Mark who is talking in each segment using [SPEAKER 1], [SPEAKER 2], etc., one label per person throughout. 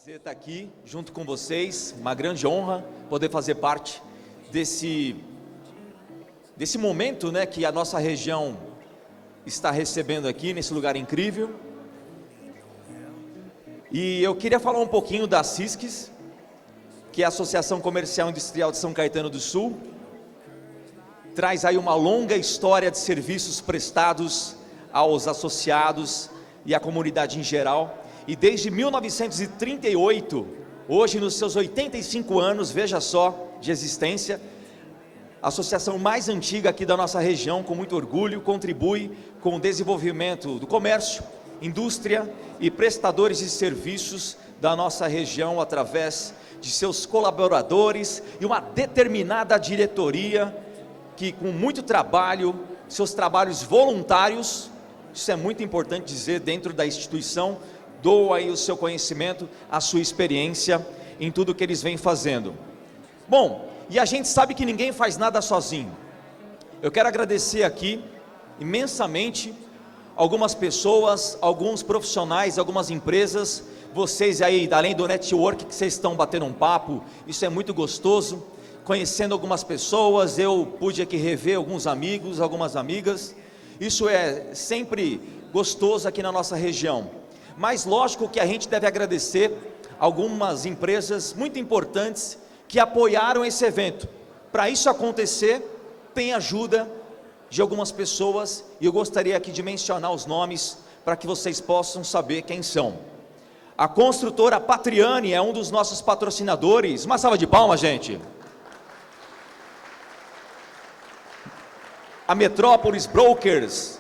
[SPEAKER 1] prazer estar aqui junto com vocês, uma grande honra poder fazer parte desse momento, né, que a nossa região está recebendo aqui, nesse lugar incrível. E eu queria falar um pouquinho da ASSISCS, que é a Associação Comercial Industrial de São Caetano do Sul. Traz aí uma longa história de serviços prestados aos associados e à comunidade em geral. E desde 1938, hoje nos seus 85 anos, veja só, de existência, a associação mais antiga aqui da nossa região, com muito orgulho, contribui com o desenvolvimento do comércio, indústria e prestadores de serviços da nossa região através de seus colaboradores e uma determinada diretoria que, com muito trabalho, seus trabalhos voluntários, isso é muito importante dizer, dentro da instituição, doa aí o seu conhecimento, a sua experiência em tudo que eles vêm fazendo. Bom, e a gente sabe que ninguém faz nada sozinho. Eu quero agradecer aqui imensamente algumas pessoas, alguns profissionais, algumas empresas, vocês aí, além do network que vocês estão batendo um papo, isso é muito gostoso, conhecendo algumas pessoas, eu pude aqui rever alguns amigos, algumas amigas, isso é sempre gostoso aqui na nossa região. Mas lógico que a gente deve agradecer algumas empresas muito importantes que apoiaram esse evento. Para isso acontecer, tem ajuda de algumas pessoas, e eu gostaria aqui de mencionar os nomes, para que vocês possam saber quem são. A construtora Patriani é um dos nossos patrocinadores, uma salva de palmas, gente. A Metrópolis Brokers,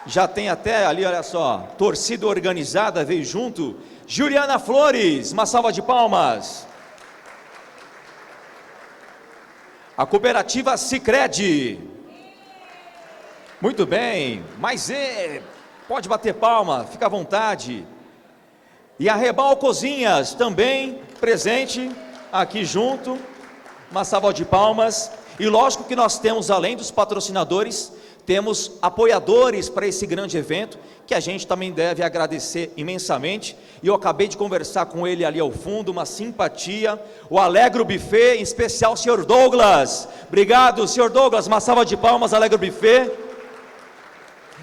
[SPEAKER 1] já tem até ali, olha só, torcida organizada veio junto. Juliana Flores, uma salva de palmas. A cooperativa Sicredi, muito bem, mas pode bater palma, fica à vontade. E a Rebal Cozinhas, também presente aqui junto, uma salva de palmas. E lógico que nós temos, além dos patrocinadores, temos apoiadores para esse grande evento, que a gente também deve agradecer imensamente. E eu acabei de conversar com ele ali ao fundo, uma simpatia, o Alegro Buffet, em especial o senhor Douglas. Obrigado, senhor Douglas, uma salva de palmas, Alegro Buffet.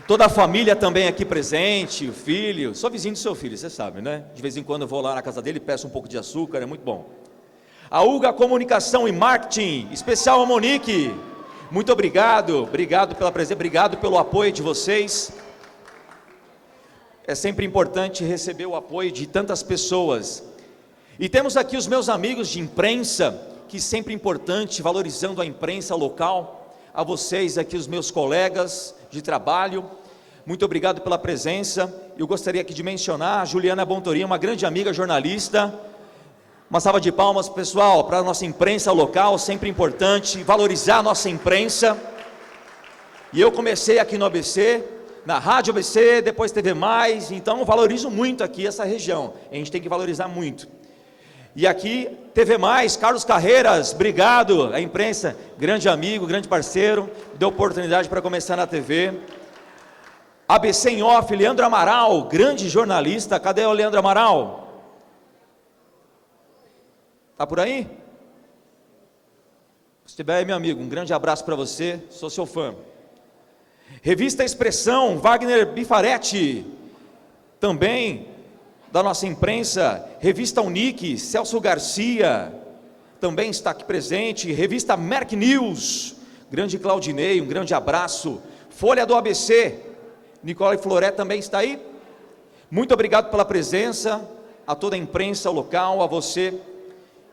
[SPEAKER 1] Toda a família também aqui presente, o filho, sou vizinho do seu filho, você sabe, né? De vez em quando eu vou lá na casa dele, peço um pouco de açúcar, é muito bom. A Uga Comunicação e Marketing, especial a Monique. Muito obrigado pela presença, obrigado pelo apoio de vocês. É sempre importante receber o apoio de tantas pessoas. E temos aqui os meus amigos de imprensa, que sempre é importante, valorizando a imprensa local. A vocês aqui, os meus colegas de trabalho, muito obrigado pela presença. Eu gostaria aqui de mencionar a Juliana Bontorinha, uma grande amiga jornalista. Uma salva de palmas, pessoal, para a nossa imprensa local, sempre importante valorizar a nossa imprensa. E eu comecei aqui no ABC, na Rádio ABC, depois TV+, então valorizo muito aqui essa região, a gente tem que valorizar muito. E aqui, TV+, Carlos Carreiras, obrigado, a imprensa, grande amigo, grande parceiro, deu oportunidade para começar na TV. ABC em Off, Leandro Amaral, grande jornalista, cadê o Leandro Amaral? Está por aí? Se estiver aí, meu amigo, um grande abraço para você, sou seu fã. Revista Expressão, Wagner Bifaretti, também da nossa imprensa. Revista Unique, Celso Garcia, também está aqui presente. Revista Merck News, grande Claudinei, um grande abraço. Folha do ABC, Nicole Floré também está aí. Muito obrigado pela presença, a toda a imprensa local, a você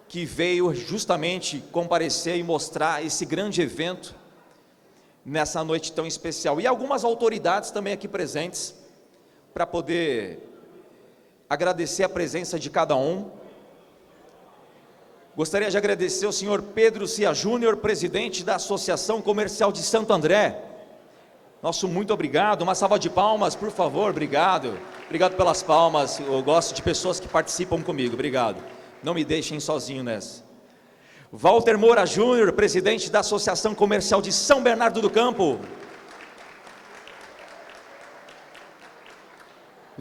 [SPEAKER 1] que veio justamente comparecer e mostrar esse grande evento nessa noite tão especial. E algumas autoridades também aqui presentes, para poder agradecer a presença de cada um. Gostaria de agradecer ao senhor Pedro Cia Júnior, presidente da Associação Comercial de Santo André. Nosso muito obrigado, uma salva de palmas, por favor, obrigado. Obrigado pelas palmas, eu gosto de pessoas que participam comigo, obrigado. Não me deixem sozinho nessa. Walter Moura Júnior, presidente da Associação Comercial de São Bernardo do Campo.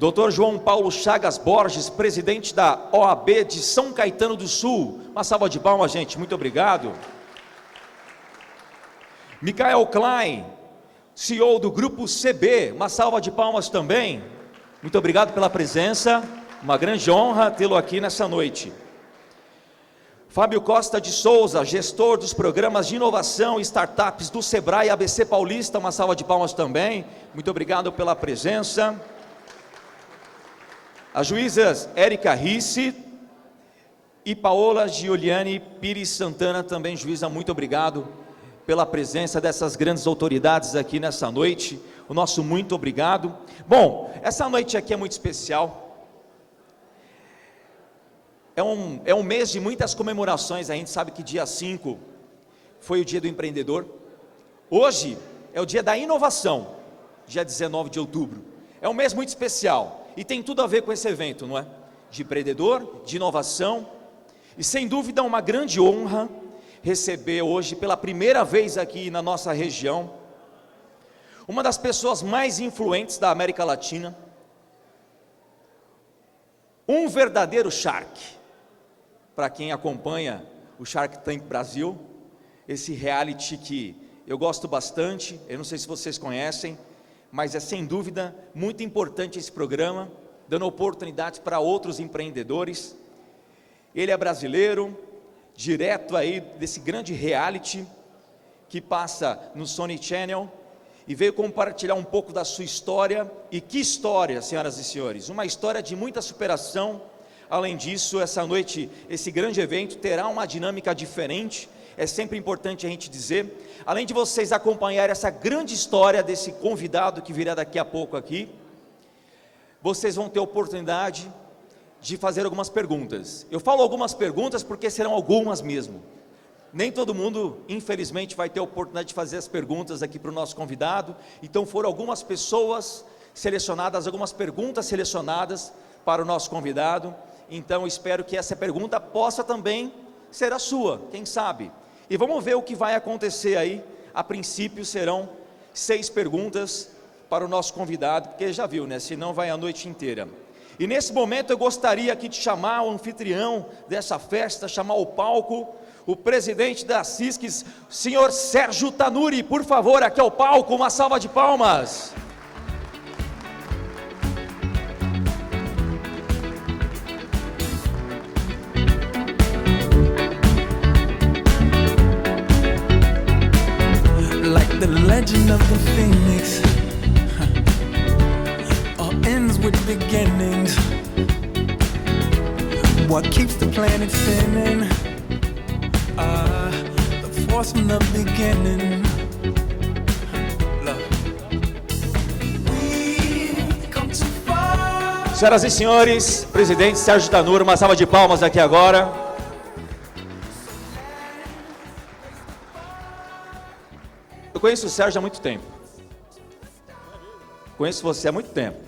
[SPEAKER 1] Dr. João Paulo Chagas Borges, presidente da OAB de São Caetano do Sul. Uma salva de palmas, gente, muito obrigado. Michael Klein, CEO do Grupo CB, uma salva de palmas também. Muito obrigado pela presença, uma grande honra tê-lo aqui nessa noite. Fábio Costa de Souza, gestor dos programas de inovação e startups do Sebrae ABC Paulista, uma salva de palmas também. Muito obrigado pela presença. As juízas Érica Risse e Paola Giuliani Pires Santana, também juíza, muito obrigado pela presença dessas grandes autoridades aqui nessa noite. O nosso muito obrigado. Bom, essa noite aqui é muito especial. É um mês de muitas comemorações. A gente sabe que dia 5 foi o dia do empreendedor. Hoje é o dia da inovação, dia 19 de outubro. É um mês muito especial e tem tudo a ver com esse evento, não é? De empreendedor, de inovação. E sem dúvida uma grande honra receber hoje pela primeira vez aqui na nossa região uma das pessoas mais influentes da América Latina, um verdadeiro Shark. Para quem acompanha o Shark Tank Brasil, esse reality que eu gosto bastante, eu não sei se vocês conhecem, mas é sem dúvida muito importante esse programa, dando oportunidades para outros empreendedores. Ele é brasileiro, direto aí desse grande reality que passa no Sony Channel, e veio compartilhar um pouco da sua história. E que história, senhoras e senhores, uma história de muita superação. Além disso, essa noite, esse grande evento terá uma dinâmica diferente. É sempre importante a gente dizer, além de vocês acompanharem essa grande história desse convidado que virá daqui a pouco aqui, vocês vão ter oportunidade de fazer algumas perguntas. Eu falo algumas perguntas porque serão algumas mesmo. Nem todo mundo, infelizmente, vai ter a oportunidade de fazer as perguntas aqui para o nosso convidado. Então foram algumas pessoas selecionadas, algumas perguntas selecionadas para o nosso convidado. Então espero que essa pergunta possa também ser a sua, quem sabe. E vamos ver o que vai acontecer aí. A princípio serão 6 perguntas para o nosso convidado, porque já viu, né? Senão vai a noite inteira. E nesse momento eu gostaria aqui de chamar o anfitrião dessa festa, chamar ao palco o presidente da CISCs, senhor Sérgio Tanuri. Por favor, aqui ao palco, uma salva de palmas.
[SPEAKER 2] Like the legend of the phoenix, all ends with beginnings. What keeps the planet spinning? The force from the beginning.
[SPEAKER 1] Senhoras e senhores, presidente Sérgio Tanuri, uma salva de palmas aqui agora. Eu conheço o Sérgio há muito tempo. Conheço você há muito tempo.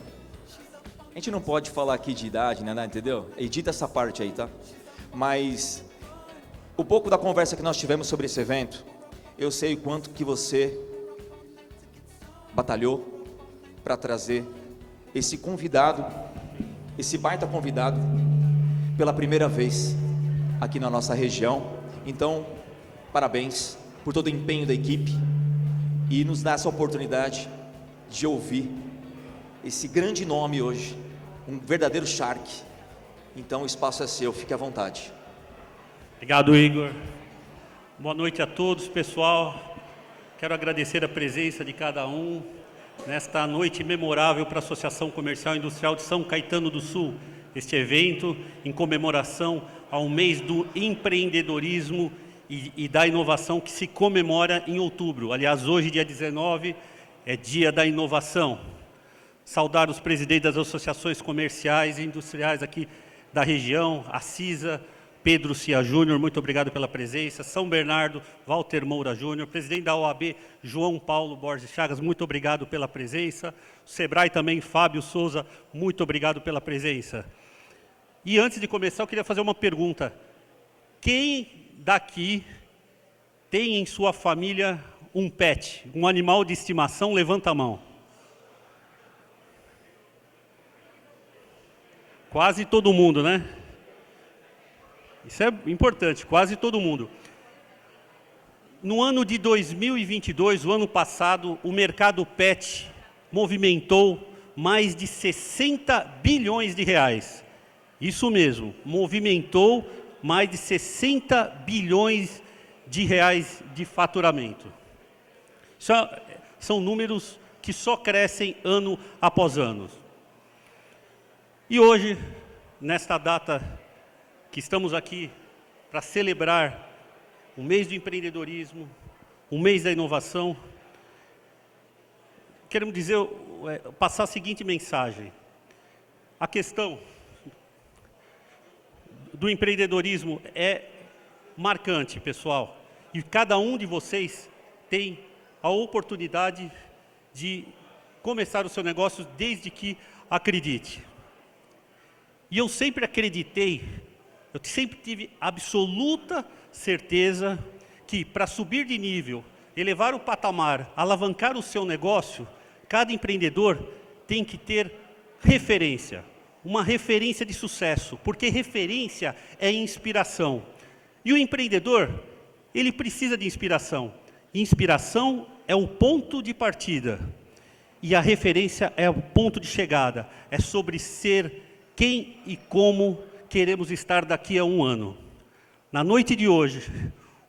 [SPEAKER 1] A gente não pode falar aqui de idade, né, entendeu? Edita essa parte aí, tá? Mas um pouco da conversa que nós tivemos sobre esse evento, eu sei o quanto que você batalhou para trazer esse convidado, esse baita convidado, pela primeira vez aqui na nossa região. Então, parabéns por todo o empenho da equipe e nos dar essa oportunidade de ouvir esse grande nome hoje, um verdadeiro Shark. Então o espaço é seu, fique à vontade.
[SPEAKER 3] Obrigado, Igor. Boa noite a todos, pessoal. Quero agradecer a presença de cada um nesta noite memorável para a Associação Comercial e Industrial de São Caetano do Sul. Este evento em comemoração ao mês do empreendedorismo e da inovação que se comemora em outubro. Aliás, hoje, dia 19, é dia da inovação. Saudar os presidentes das associações comerciais e industriais aqui da região, a CISA, Pedro Cia Júnior, muito obrigado pela presença. São Bernardo, Walter Moura Júnior, presidente da OAB, João Paulo Borges Chagas, muito obrigado pela presença. O Sebrae também, Fábio Souza, muito obrigado pela presença. E antes de começar, eu queria fazer uma pergunta. Quem daqui tem em sua família um pet, um animal de estimação? Levanta a mão. Quase todo mundo, né? Isso é importante, quase todo mundo. No ano de 2022, o ano passado, o mercado pet movimentou mais de 60 bilhões de reais. Isso mesmo, movimentou mais de 60 bilhões de reais de faturamento. São números que só crescem ano após ano. E hoje, nesta data que estamos aqui para celebrar o mês do empreendedorismo, o mês da inovação, queremos dizer, passar a seguinte mensagem. A questão do empreendedorismo é marcante, pessoal, e cada um de vocês tem a oportunidade de começar o seu negócio desde que acredite. E eu sempre acreditei, eu sempre tive absoluta certeza que para subir de nível, elevar o patamar, alavancar o seu negócio, cada empreendedor tem que ter referência, uma referência de sucesso, porque referência é inspiração. E o empreendedor, ele precisa de inspiração. Inspiração é o ponto de partida e a referência é o ponto de chegada. É sobre ser quem e como queremos estar daqui a um ano. Na noite de hoje,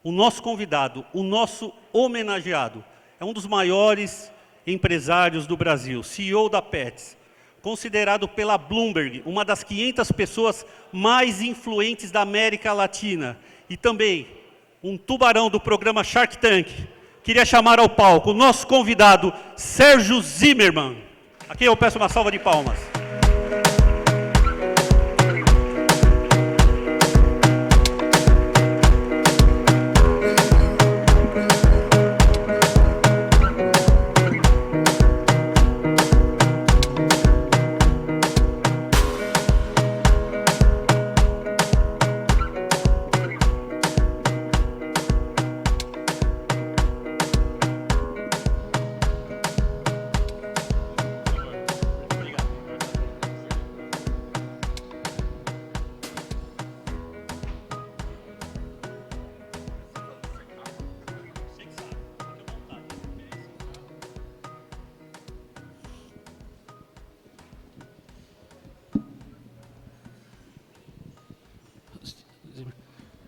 [SPEAKER 3] o nosso convidado, o nosso homenageado, é um dos maiores empresários do Brasil, CEO da Pets, considerado pela Bloomberg uma das 500 pessoas mais influentes da América Latina e também um tubarão do programa Shark Tank. Queria chamar ao palco o nosso convidado, Sérgio Zimmermann. Aqui eu peço uma salva de palmas.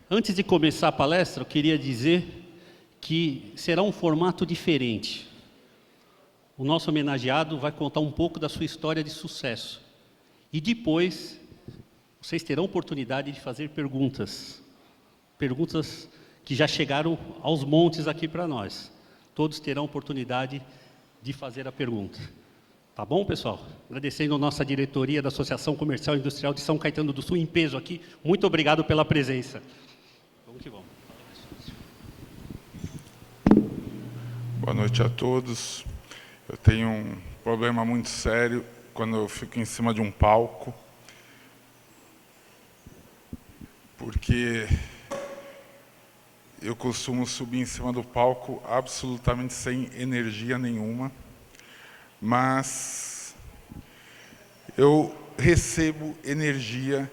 [SPEAKER 3] Antes de começar a palestra, eu queria dizer que será um formato diferente. O nosso homenageado vai contar um pouco da sua história de sucesso. E depois, vocês terão oportunidade de fazer perguntas. Perguntas que já chegaram aos montes aqui para nós. Todos terão oportunidade de fazer a pergunta. Tá bom, pessoal? Agradecendo a nossa diretoria da Associação Comercial e Industrial de São Caetano do Sul, em peso aqui. Muito obrigado pela presença. Vamos que vamos.
[SPEAKER 4] Boa noite a todos. Eu tenho um problema muito sério quando eu fico em cima de um palco, porque eu costumo subir em cima do palco absolutamente sem energia nenhuma, mas eu recebo energia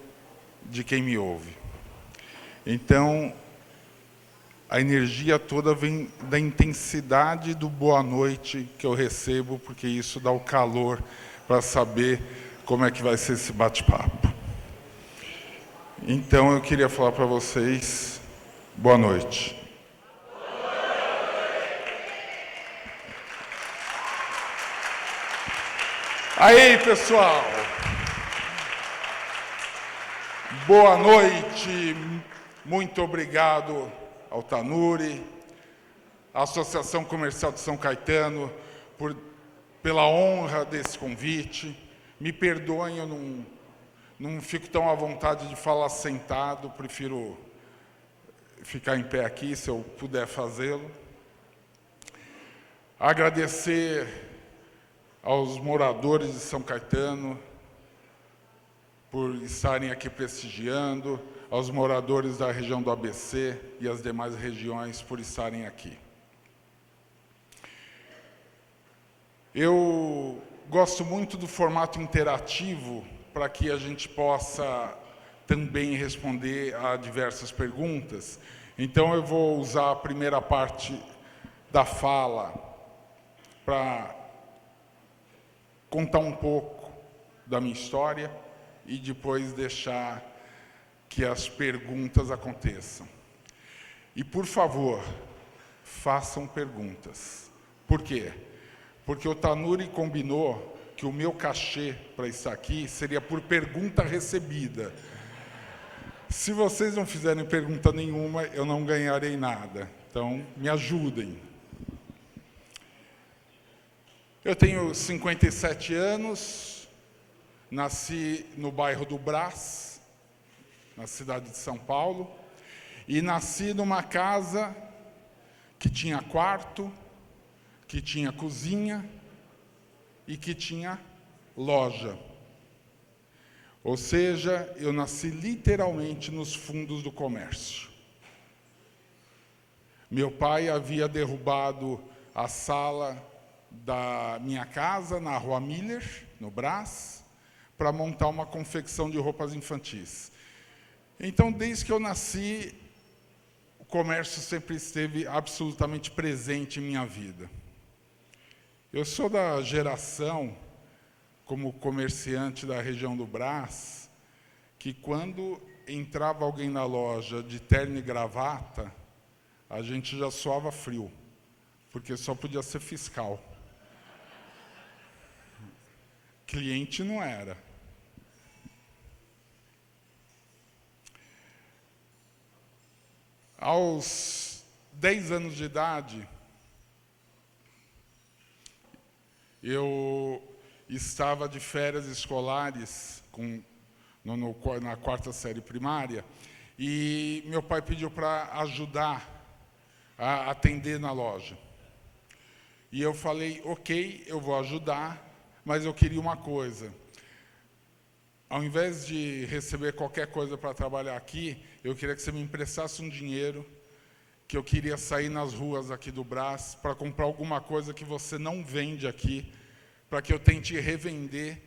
[SPEAKER 4] de quem me ouve. Então, a energia toda vem da intensidade do boa noite que eu recebo, porque isso dá o calor para saber como é que vai ser esse bate-papo. Então, eu queria falar para vocês, boa noite. Aí, pessoal! Boa noite, muito obrigado ao Tanuri, à Associação Comercial de São Caetano, pela honra desse convite. Me perdoem, eu não fico tão à vontade de falar sentado, prefiro ficar em pé aqui, se eu puder fazê-lo. Agradecer aos moradores de São Caetano por estarem aqui prestigiando, aos moradores da região do ABC e as demais regiões por estarem aqui. Eu gosto muito do formato interativo para que a gente possa também responder a diversas perguntas. Então, eu vou usar a primeira parte da fala para contar um pouco da minha história e depois deixar que as perguntas aconteçam. E, por favor, façam perguntas. Por quê? Porque o Tanuri combinou que o meu cachê para estar aqui seria por pergunta recebida. Se vocês não fizerem pergunta nenhuma, eu não ganharei nada. Então, me ajudem. Eu tenho 57 anos, nasci no bairro do Brás, na cidade de São Paulo, e nasci numa casa que tinha quarto, que tinha cozinha e que tinha loja. Ou seja, eu nasci literalmente nos fundos do comércio. Meu pai havia derrubado a sala da minha casa, na Rua Miller, no Brás, para montar uma confecção de roupas infantis. Então, desde que eu nasci, o comércio sempre esteve absolutamente presente em minha vida. Eu sou da geração, como comerciante da região do Brás, que quando entrava alguém na loja de terno e gravata, a gente já suava frio, porque só podia ser fiscal. Cliente não era. Aos 10 anos de idade, eu estava de férias escolares na quarta série primária e meu pai pediu para ajudar a atender na loja. E eu falei, ok, eu vou ajudar, mas eu queria uma coisa. Ao invés de receber qualquer coisa para trabalhar aqui, eu queria que você me emprestasse um dinheiro, que eu queria sair nas ruas aqui do Brás para comprar alguma coisa que você não vende aqui, para que eu tente revender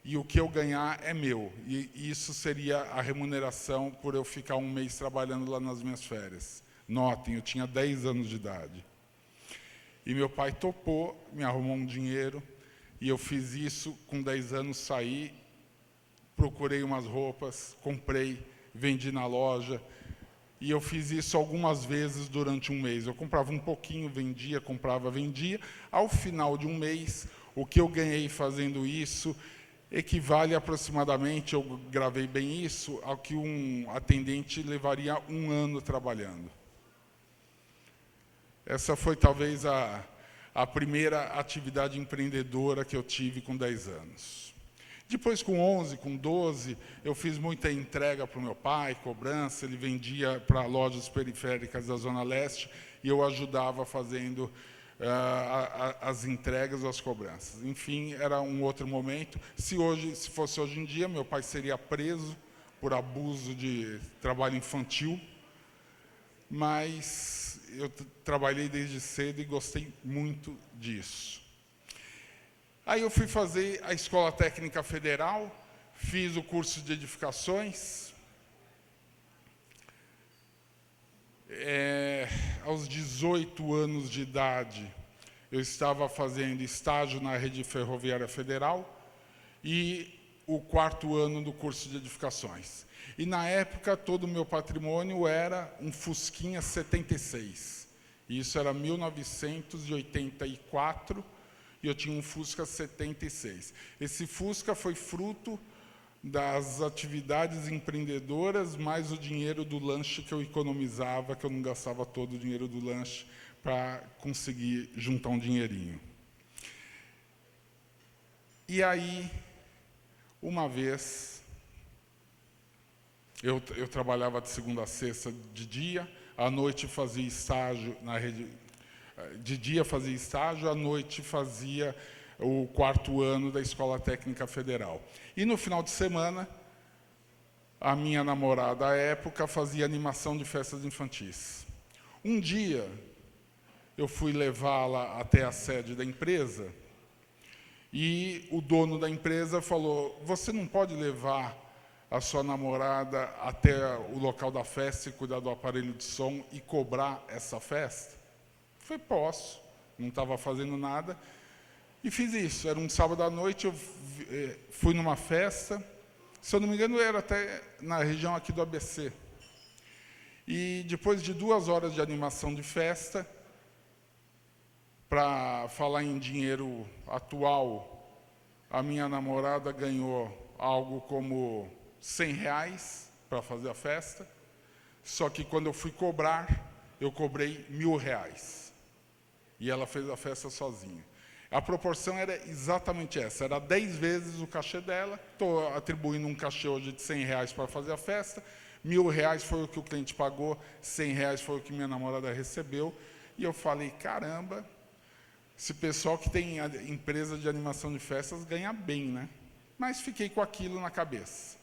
[SPEAKER 4] e o que eu ganhar é meu. E isso seria a remuneração por eu ficar um mês trabalhando lá nas minhas férias. Notem, eu tinha 10 anos de idade. E meu pai topou, me arrumou um dinheiro, e eu fiz isso com 10 anos, saí, procurei umas roupas, comprei, vendi na loja, e eu fiz isso algumas vezes durante um mês. Eu comprava um pouquinho, vendia, comprava, vendia. Ao final de um mês, o que eu ganhei fazendo isso equivale aproximadamente, eu gravei bem isso, ao que um atendente levaria 1 ano trabalhando. Essa foi talvez a primeira atividade empreendedora que eu tive com 10 anos. Depois, com 11, com 12, eu fiz muita entrega para o meu pai, cobrança, ele vendia para lojas periféricas da Zona Leste e eu ajudava fazendo as entregas ou as cobranças. Enfim, era um outro momento. Se fosse hoje em dia, meu pai seria preso por abuso de trabalho infantil, mas eu trabalhei desde cedo e gostei muito disso. Aí eu fui fazer a Escola Técnica Federal, fiz o curso de edificações. Aos 18 anos de idade, eu estava fazendo estágio na Rede Ferroviária Federal e o 4º ano do curso de edificações. E, na época, todo o meu patrimônio era um Fusquinha 76. Isso era 1984, e eu tinha um Fusca 76. Esse Fusca foi fruto das atividades empreendedoras, mais o dinheiro do lanche que eu economizava, que eu não gastava todo o dinheiro do lanche para conseguir juntar um dinheirinho. E aí, uma vez, eu trabalhava de segunda a sexta de dia, à noite fazia estágio na rede. De dia fazia estágio, à noite fazia o 4º ano da Escola Técnica Federal. E no final de semana, a minha namorada, à época, fazia animação de festas infantis. Um dia, eu fui levá-la até a sede da empresa E o dono da empresa falou, você não pode levar a sua namorada até o local da festa e cuidar do aparelho de som e cobrar essa festa? Eu falei, posso. Não estava fazendo nada. E fiz isso. Era um sábado à noite, eu fui numa festa. Se eu não me engano, era até na região aqui do ABC. E depois de 2 horas de animação de festa, para falar em dinheiro atual, a minha namorada ganhou algo como R$100 para fazer a festa, só que quando eu fui cobrar, eu cobrei R$1.000. E ela fez a festa sozinha. A proporção era exatamente essa, era 10 vezes o cachê dela, estou atribuindo um cachê hoje de R$100 para fazer a festa, R$1.000 foi o que o cliente pagou, R$100 foi o que minha namorada recebeu, e eu falei, caramba, esse pessoal que tem empresa de animação de festas ganha bem, né? Mas fiquei com aquilo na cabeça.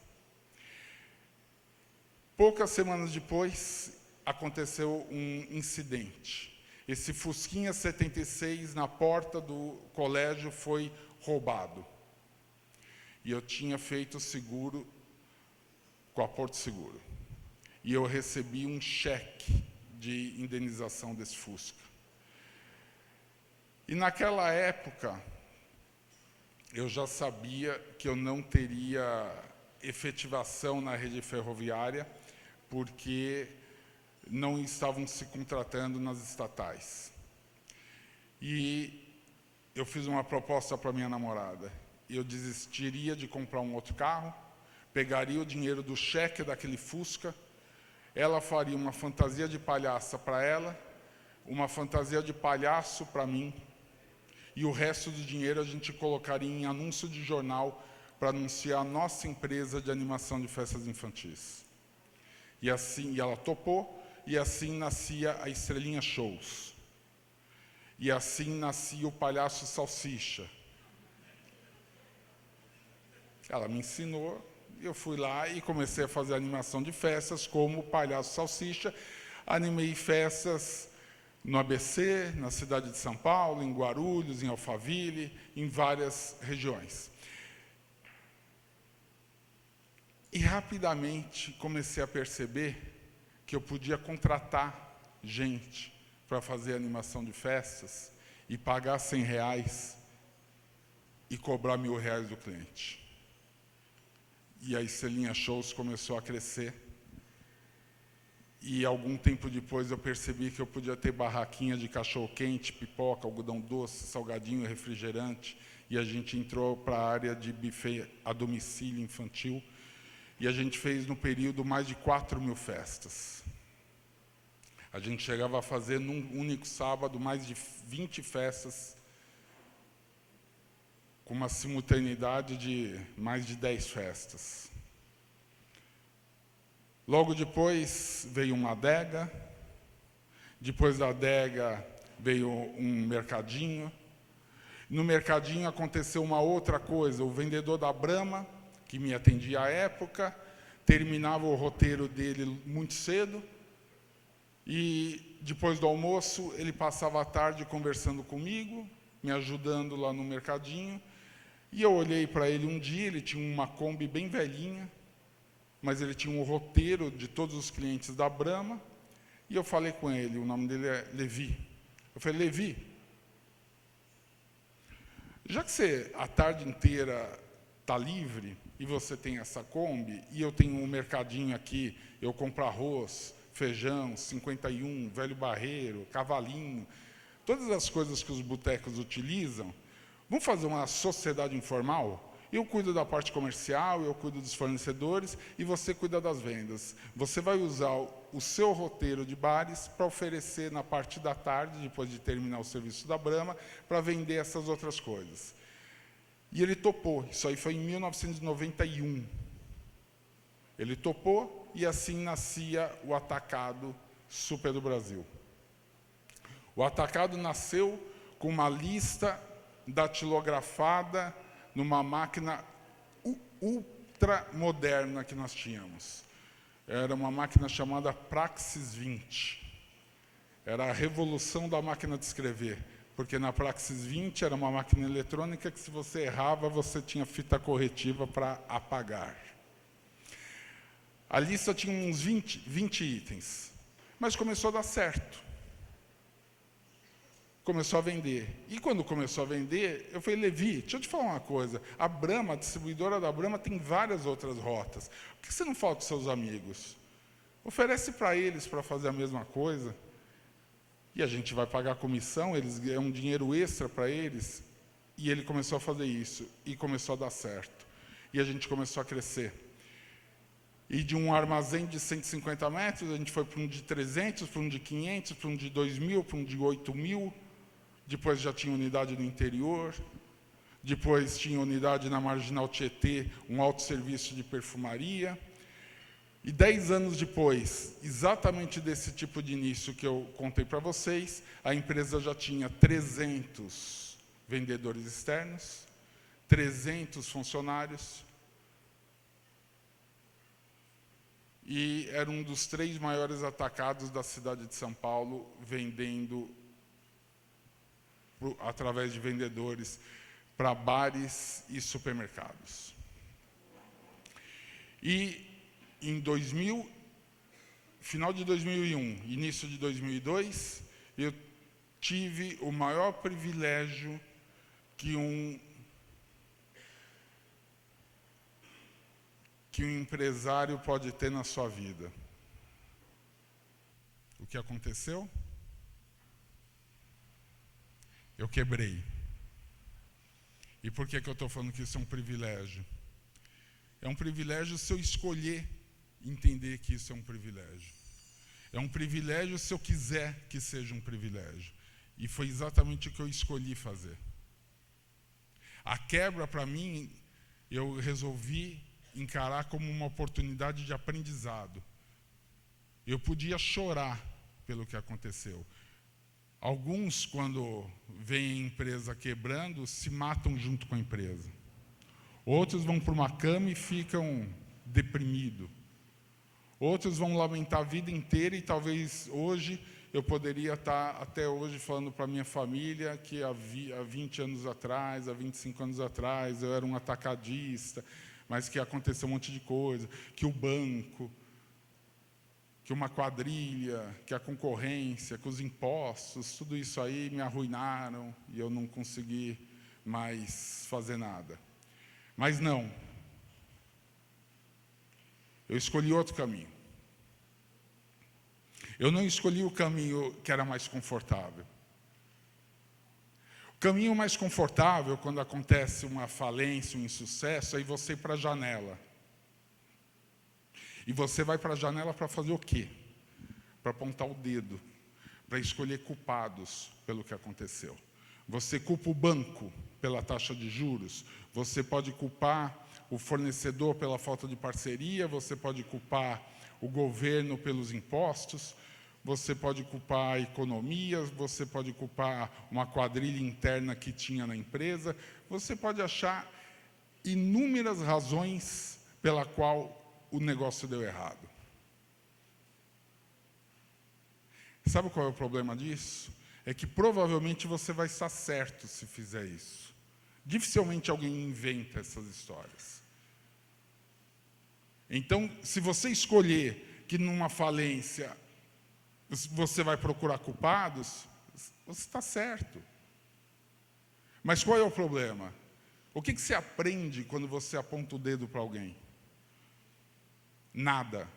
[SPEAKER 4] Poucas semanas depois, aconteceu um incidente. Esse Fusquinha 76 na porta do colégio foi roubado. E eu tinha feito seguro com a Porto Seguro. E eu recebi um cheque de indenização desse Fusca. E naquela época, eu já sabia que eu não teria efetivação na rede ferroviária, porque não estavam se contratando nas estatais. E eu fiz uma proposta para minha namorada. Eu desistiria de comprar um outro carro, pegaria o dinheiro do cheque daquele Fusca, ela faria uma fantasia de palhaça para ela, uma fantasia de palhaço para mim, e o resto do dinheiro a gente colocaria em anúncio de jornal para anunciar a nossa empresa de animação de festas infantis. E assim, ela topou, e assim nascia a Estrelinha Shows. E assim nascia o Palhaço Salsicha. Ela me ensinou, eu fui lá e comecei a fazer animação de festas como o Palhaço Salsicha. Animei festas no ABC, na cidade de São Paulo, em Guarulhos, em Alphaville, em várias regiões. E rapidamente comecei a perceber que eu podia contratar gente para fazer animação de festas e pagar R$100 e cobrar R$1.000 do cliente. E a Estrelinha Shows começou a crescer. E algum tempo depois eu percebi que eu podia ter barraquinha de cachorro-quente, pipoca, algodão doce, salgadinho, refrigerante. E a gente entrou para a área de buffet a domicílio infantil. E a gente fez no período mais de 4.000 festas. A gente chegava a fazer num único sábado mais de 20 festas, com uma simultaneidade de mais de 10 festas. Logo depois veio uma adega, depois da adega veio um mercadinho. No mercadinho aconteceu uma outra coisa, o vendedor da Brahma, que me atendia à época, terminava o roteiro dele muito cedo, e depois do almoço ele passava a tarde conversando comigo, me ajudando lá no mercadinho, e eu olhei para ele um dia, ele tinha uma Kombi bem velhinha, mas ele tinha um roteiro de todos os clientes da Brahma, e eu falei com ele, o nome dele é Levi. Eu falei, Levi, já que você a tarde inteira está livre, e você tem essa Kombi, e eu tenho um mercadinho aqui, eu compro arroz, feijão, 51, velho barreiro, cavalinho, todas as coisas que os botecos utilizam, vamos fazer uma sociedade informal? Eu cuido da parte comercial, eu cuido dos fornecedores e você cuida das vendas. Você vai usar o seu roteiro de bares para oferecer na parte da tarde, depois de terminar o serviço da Brahma, para vender essas outras coisas. E ele topou, isso aí foi em 1991. Ele topou e assim nascia o Atacado Super do Brasil. O Atacado nasceu com uma lista datilografada numa máquina ultra moderna que nós tínhamos. Era uma máquina chamada Praxis 20. Era a revolução da máquina de escrever. porque na Praxis 20 era uma máquina eletrônica que, se você errava, você tinha fita corretiva para apagar. A lista tinha uns 20 itens, mas começou a dar certo. Começou a vender. E quando começou a vender, eu falei, Levi, deixa eu te falar uma coisa. A Brahma, a distribuidora da Brahma, tem várias outras rotas. Por que você não fala com seus amigos? Oferece para eles para fazer a mesma coisa. E a gente vai pagar comissão, eles ganham um dinheiro extra para eles. E ele começou a fazer isso. E começou a dar certo. E a gente começou a crescer. E de um armazém de 150 metros, a gente foi para um de 300, para um de 500, para um de 2.000, para um de 8.000. Depois já tinha unidade no interior. Depois tinha unidade na Marginal Tietê, um autosserviço de perfumaria. E 10 anos depois, exatamente desse tipo de início que eu contei para vocês, a empresa já tinha 300 vendedores externos, 300 funcionários, e era um dos 3 maiores atacados da cidade de São Paulo, vendendo através de vendedores para bares e supermercados. E em final de 2001, início de 2002, eu tive o maior privilégio que um empresário pode ter na sua vida. O que aconteceu? Eu quebrei. E por que eu estou falando que isso é um privilégio? É um privilégio se eu escolher entender que isso é um privilégio. É um privilégio se eu quiser que seja um privilégio. E foi exatamente o que eu escolhi fazer. A quebra, para mim, eu resolvi encarar como uma oportunidade de aprendizado. Eu podia chorar pelo que aconteceu. Alguns, quando veem a empresa quebrando, se matam junto com a empresa. Outros vão para uma cama e ficam deprimidos. Outros vão lamentar a vida inteira, e talvez hoje eu poderia estar até hoje falando para a minha família que há 20 anos atrás, há 25 anos atrás, eu era um atacadista, mas que aconteceu um monte de coisa, que o banco, que uma quadrilha, que a concorrência, que os impostos, tudo isso aí me arruinaram e eu não consegui mais fazer nada. Mas não. Eu escolhi outro caminho. Eu não escolhi o caminho que era mais confortável. O caminho mais confortável, quando acontece uma falência, um insucesso, aí você ir para a janela. E você vai para a janela para fazer o quê? Para apontar o dedo, para escolher culpados pelo que aconteceu. Você culpa o banco pela taxa de juros, você pode culpar o fornecedor pela falta de parceria, você pode culpar o governo pelos impostos, você pode culpar a economia, você pode culpar uma quadrilha interna que tinha na empresa, você pode achar inúmeras razões pela qual o negócio deu errado. Sabe qual é o problema disso? É que provavelmente você vai estar certo se fizer isso. Dificilmente alguém inventa essas histórias. Então, se você escolher que numa falência você vai procurar culpados, você está certo. Mas qual é o problema? O que você aprende quando você aponta o dedo para alguém? Nada.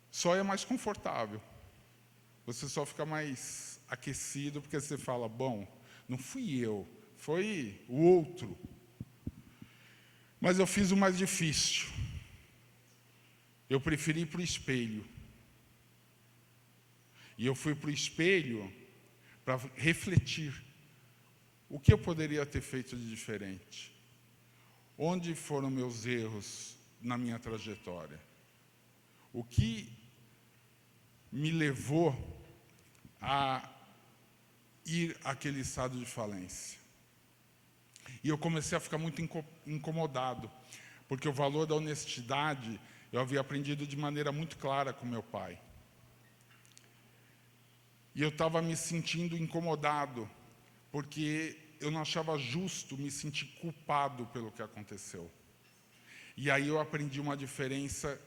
[SPEAKER 4] Só é mais confortável. Você só fica mais aquecido porque você fala, bom, não fui eu, foi o outro. Mas eu fiz o mais difícil. Eu preferi ir para o espelho. E eu fui para o espelho para refletir. O que eu poderia ter feito de diferente? Onde foram meus erros na minha trajetória? O que me levou a ir àquele estado de falência? E eu comecei a ficar muito incomodado, porque o valor da honestidade eu havia aprendido de maneira muito clara com meu pai. E eu estava me sentindo incomodado, porque eu não achava justo me sentir culpado pelo que aconteceu. E aí eu aprendi uma diferença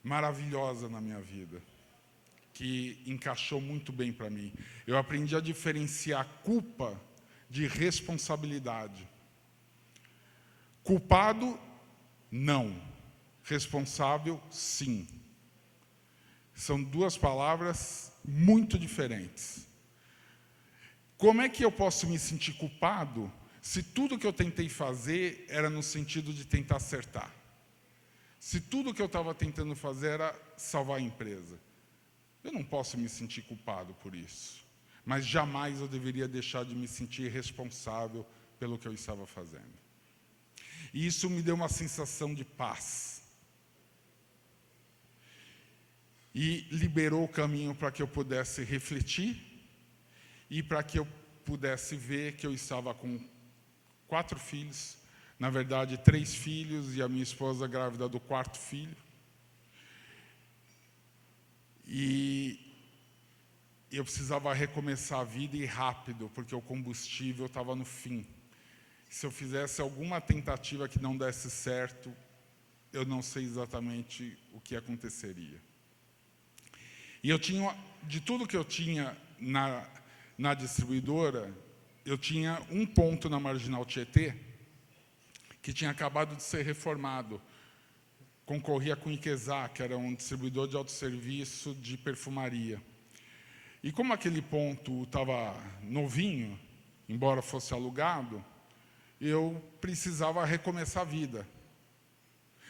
[SPEAKER 4] maravilhosa na minha vida, que encaixou muito bem para mim. Eu aprendi a diferenciar culpa de responsabilidade. Culpado, não. Responsável, sim. São duas palavras muito diferentes. Como é que eu posso me sentir culpado se tudo que eu tentei fazer era no sentido de tentar acertar? Se tudo que eu estava tentando fazer era salvar a empresa? Eu não posso me sentir culpado por isso. Mas jamais eu deveria deixar de me sentir responsável pelo que eu estava fazendo. E isso me deu uma sensação de paz. E liberou o caminho para que eu pudesse refletir e para que eu pudesse ver que eu estava com 4 filhos, na verdade 3 filhos e a minha esposa grávida do 4º filho. E eu precisava recomeçar a vida e rápido, porque o combustível estava no fim. Se eu fizesse alguma tentativa que não desse certo, eu não sei exatamente o que aconteceria. E eu tinha, de tudo que eu tinha na distribuidora, eu tinha um ponto na Marginal Tietê, que tinha acabado de ser reformado. Concorria com o Iquezá, que era um distribuidor de autosserviço de perfumaria. E como aquele ponto estava novinho, embora fosse alugado, eu precisava recomeçar a vida.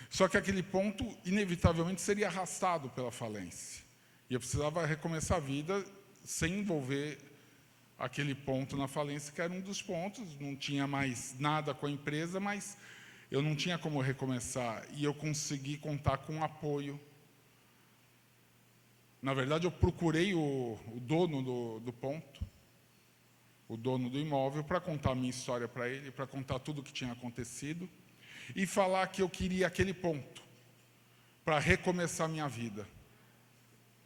[SPEAKER 4] Só que aquele ponto, inevitavelmente, seria arrastado pela falência. E eu precisava recomeçar a vida sem envolver aquele ponto na falência, que era um dos pontos. Não tinha mais nada com a empresa, mas eu não tinha como recomeçar. E eu consegui contar com apoio. Na verdade, eu procurei o dono do ponto, o dono do imóvel, para contar a minha história para ele, para contar tudo o que tinha acontecido e falar que eu queria aquele ponto para recomeçar a minha vida.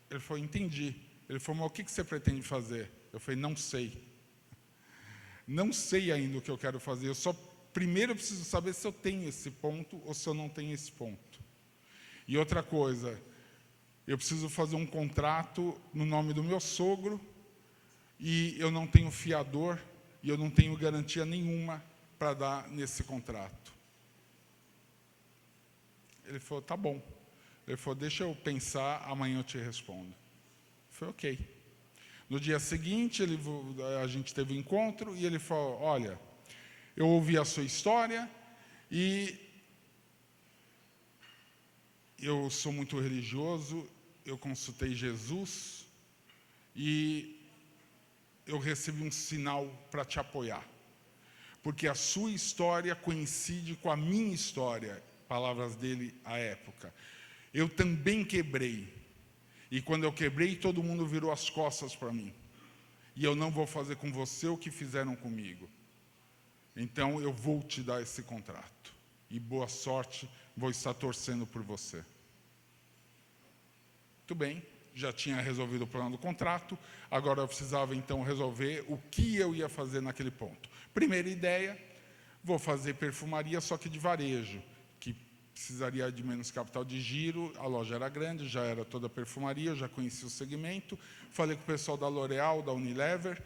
[SPEAKER 4] Ele falou, entendi. Ele falou, mas o que você pretende fazer? Eu falei, não sei. Não sei ainda o que eu quero fazer. Primeiro eu preciso saber se eu tenho esse ponto ou se eu não tenho esse ponto. E outra coisa, eu preciso fazer um contrato no nome do meu sogro e eu não tenho fiador e eu não tenho garantia nenhuma para dar nesse contrato. Ele falou, tá bom. Ele falou, deixa eu pensar, amanhã eu te respondo. Eu falei, ok. No dia seguinte, a gente teve um encontro e ele falou, olha, eu ouvi a sua história e eu sou muito religioso, eu consultei Jesus e eu recebi um sinal para te apoiar. Porque a sua história coincide com a minha história, palavras dele à época. Eu também quebrei. E quando eu quebrei, todo mundo virou as costas para mim. E eu não vou fazer com você o que fizeram comigo. Então, eu vou te dar esse contrato. E boa sorte, vou estar torcendo por você. Muito bem, já tinha resolvido o problema do contrato. Agora eu precisava, então, resolver o que eu ia fazer naquele ponto. Primeira ideia, vou fazer perfumaria, só que de varejo, que precisaria de menos capital de giro, a loja era grande, já era toda perfumaria, eu já conhecia o segmento, falei com o pessoal da L'Oréal, da Unilever,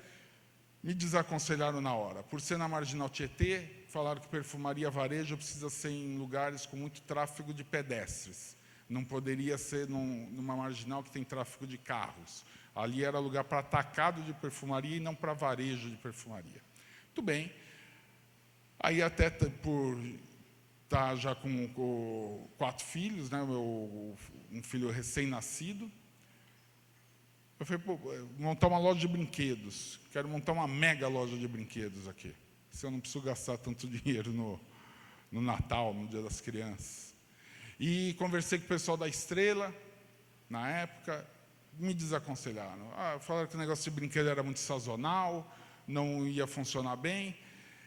[SPEAKER 4] me desaconselharam na hora. Por ser na Marginal Tietê, falaram que perfumaria varejo precisa ser em lugares com muito tráfego de pedestres, não poderia ser numa marginal que tem tráfego de carros. Ali era lugar para atacado de perfumaria e não para varejo de perfumaria. Muito bem, aí até por... Tá já com 4 filhos, né? Um filho recém-nascido. Eu falei, pô, montar uma loja de brinquedos. Quero montar uma mega loja de brinquedos aqui. Se eu não preciso gastar tanto dinheiro no Natal, no Dia das Crianças. E conversei com o pessoal da Estrela, na época, me desaconselharam. Falaram que o negócio de brinquedo era muito sazonal, não ia funcionar bem.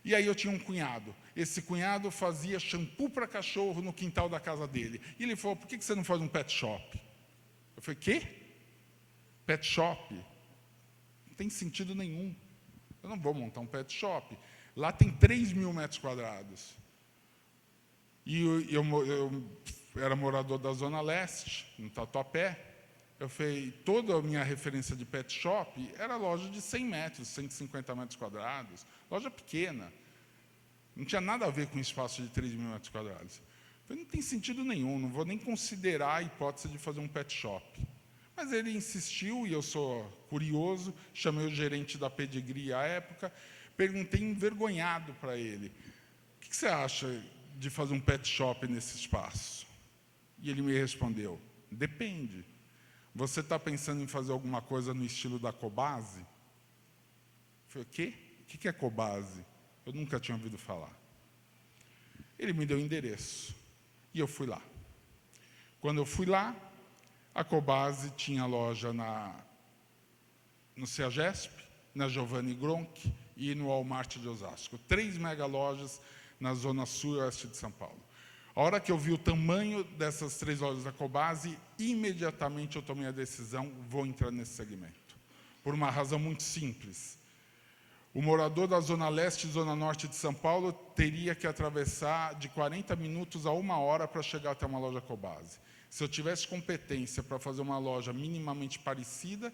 [SPEAKER 4] E aí eu tinha um cunhado. Esse cunhado fazia shampoo para cachorro no quintal da casa dele. E ele falou, por que você não faz um pet shop? Eu falei, quê? Pet shop? tem sentido nenhum. Eu não vou montar um pet shop. Lá tem 3 mil metros quadrados. E eu era morador da Zona Leste, no Tatuapé. Eu falei, toda a minha referência de pet shop era loja de 100 metros, 150 metros quadrados, loja pequena. Não tinha nada a ver com um espaço de 3 mil metros quadrados. Eu falei, não tem sentido nenhum, não vou nem considerar a hipótese de fazer um pet shop. Mas ele insistiu, e eu sou curioso, chamei o gerente da Pedigree à época, perguntei envergonhado para ele, o que você acha de fazer um pet shop nesse espaço? E ele me respondeu, depende. Você está pensando em fazer alguma coisa no estilo da Cobase? Eu falei, o quê? O que é Cobase? Eu nunca tinha ouvido falar. Ele me deu o endereço, e eu fui lá. Quando eu fui lá, a Cobase tinha loja no CEAGESP, na Giovanni Gronchi e no Walmart de Osasco. 3 mega lojas na zona sul e oeste de São Paulo. A hora que eu vi o tamanho dessas 3 lojas da Cobase, imediatamente eu tomei a decisão, vou entrar nesse segmento. Por uma razão muito simples. O morador da Zona Leste e Zona Norte de São Paulo teria que atravessar de 40 minutos a 1 hora para chegar até uma loja Cobase. Se eu tivesse competência para fazer uma loja minimamente parecida,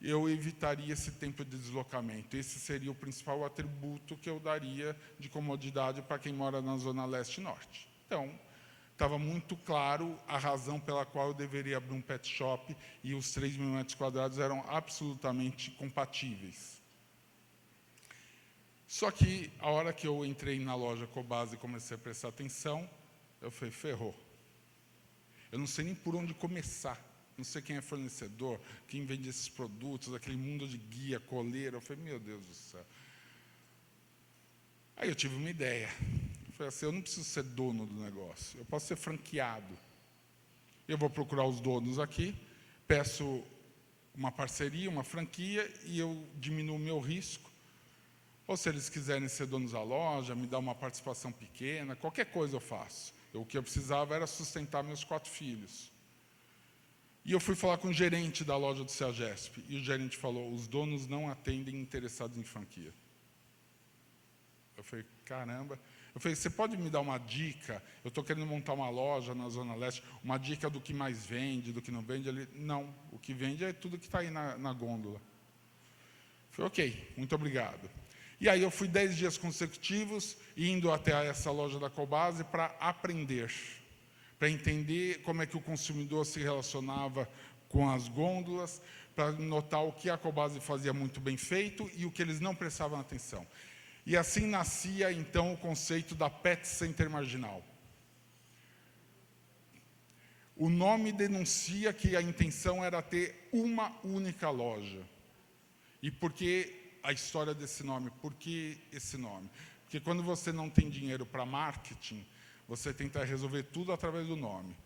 [SPEAKER 4] eu evitaria esse tempo de deslocamento. Esse seria o principal atributo que eu daria de comodidade para quem mora na Zona Leste e Norte. Então, estava muito claro a razão pela qual eu deveria abrir um pet shop e os 3 mil metros quadrados eram absolutamente compatíveis. Só que, a hora que eu entrei na loja Cobase e comecei a prestar atenção, eu falei, ferrou. Eu não sei nem por onde começar. Não sei quem é fornecedor, quem vende esses produtos, aquele mundo de guia, coleira. Eu falei, meu Deus do céu. Aí eu tive uma ideia. Eu falei assim, eu não preciso ser dono do negócio, eu posso ser franqueado. Eu vou procurar os donos aqui, peço uma parceria, uma franquia, e eu diminuo o meu risco. Ou se eles quiserem ser donos da loja, me dar uma participação pequena, qualquer coisa eu faço. O que eu precisava era sustentar meus 4 filhos. E eu fui falar com o gerente da loja do CEAGESP, e o gerente falou, os donos não atendem interessados em franquia. Eu falei, caramba. Eu falei, você pode me dar uma dica? Eu estou querendo montar uma loja na Zona Leste, uma dica do que mais vende, do que não vende. Ele, não, o que vende é tudo que está aí na gôndola. Eu falei, ok, muito obrigado. E aí eu fui 10 dias consecutivos, indo até essa loja da Cobase para aprender, para entender como é que o consumidor se relacionava com as gôndolas, para notar o que a Cobase fazia muito bem feito e o que eles não prestavam atenção. E assim nascia, então, o conceito da Pet Center Marginal. O nome denuncia que a intenção era ter uma única loja. E por que a história desse nome? Por que esse nome? Porque quando você não tem dinheiro para marketing, você tenta resolver tudo através do nome.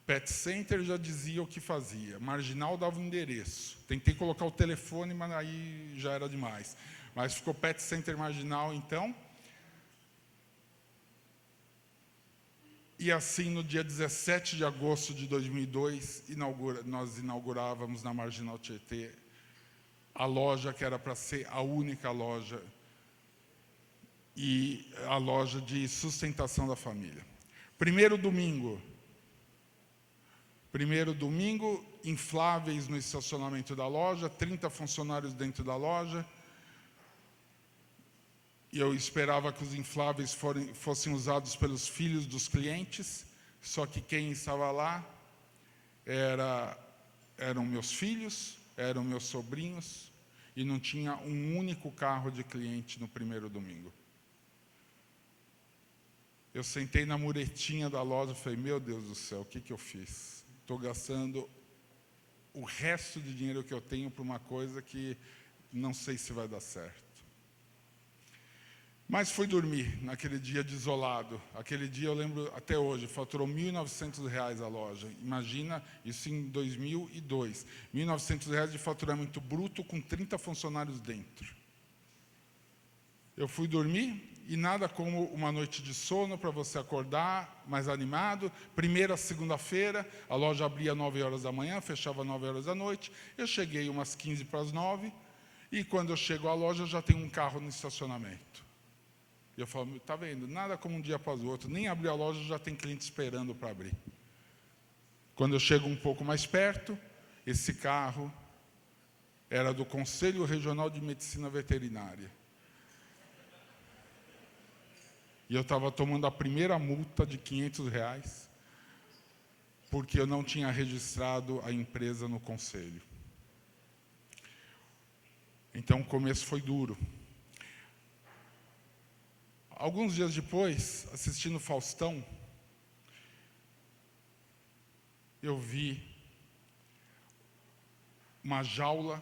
[SPEAKER 4] Pet Center já dizia o que fazia. Marginal dava o endereço. Tentei colocar o telefone, mas aí já era demais. Mas ficou Pet Center Marginal, então. E assim, no dia 17 de agosto de 2002, nós inaugurávamos na Marginal Tietê a loja que era para ser a única loja e a loja de sustentação da família. Primeiro domingo, infláveis no estacionamento da loja, 30 funcionários dentro da loja. E eu esperava que os infláveis fossem usados pelos filhos dos clientes, só que quem estava lá eram meus filhos, eram meus sobrinhos, e não tinha um único carro de cliente no primeiro domingo. Eu sentei na muretinha da loja e falei, meu Deus do céu, o que eu fiz? Estou gastando o resto de dinheiro que eu tenho para uma coisa que não sei se vai dar certo. Mas fui dormir naquele dia desolado. Aquele dia, eu lembro até hoje, faturou R$ 1.900 a loja. Imagina, isso em 2002. R$ 1.900 de faturamento bruto com 30 funcionários dentro. Eu fui dormir e nada como uma noite de sono para você acordar mais animado. Primeira segunda-feira, a loja abria às 9 horas da manhã, fechava às 9 horas da noite. Eu cheguei umas 15 para as 9. E quando eu chego à loja, já tem um carro no estacionamento. E eu falo, tá vendo, nada como um dia após o outro, nem abrir a loja já tem cliente esperando para abrir. Quando eu chego um pouco mais perto, esse carro era do Conselho Regional de Medicina Veterinária. E eu estava tomando a primeira multa de R$500, porque eu não tinha registrado a empresa no conselho. Então, o começo foi duro. Alguns dias depois, assistindo Faustão, eu vi uma jaula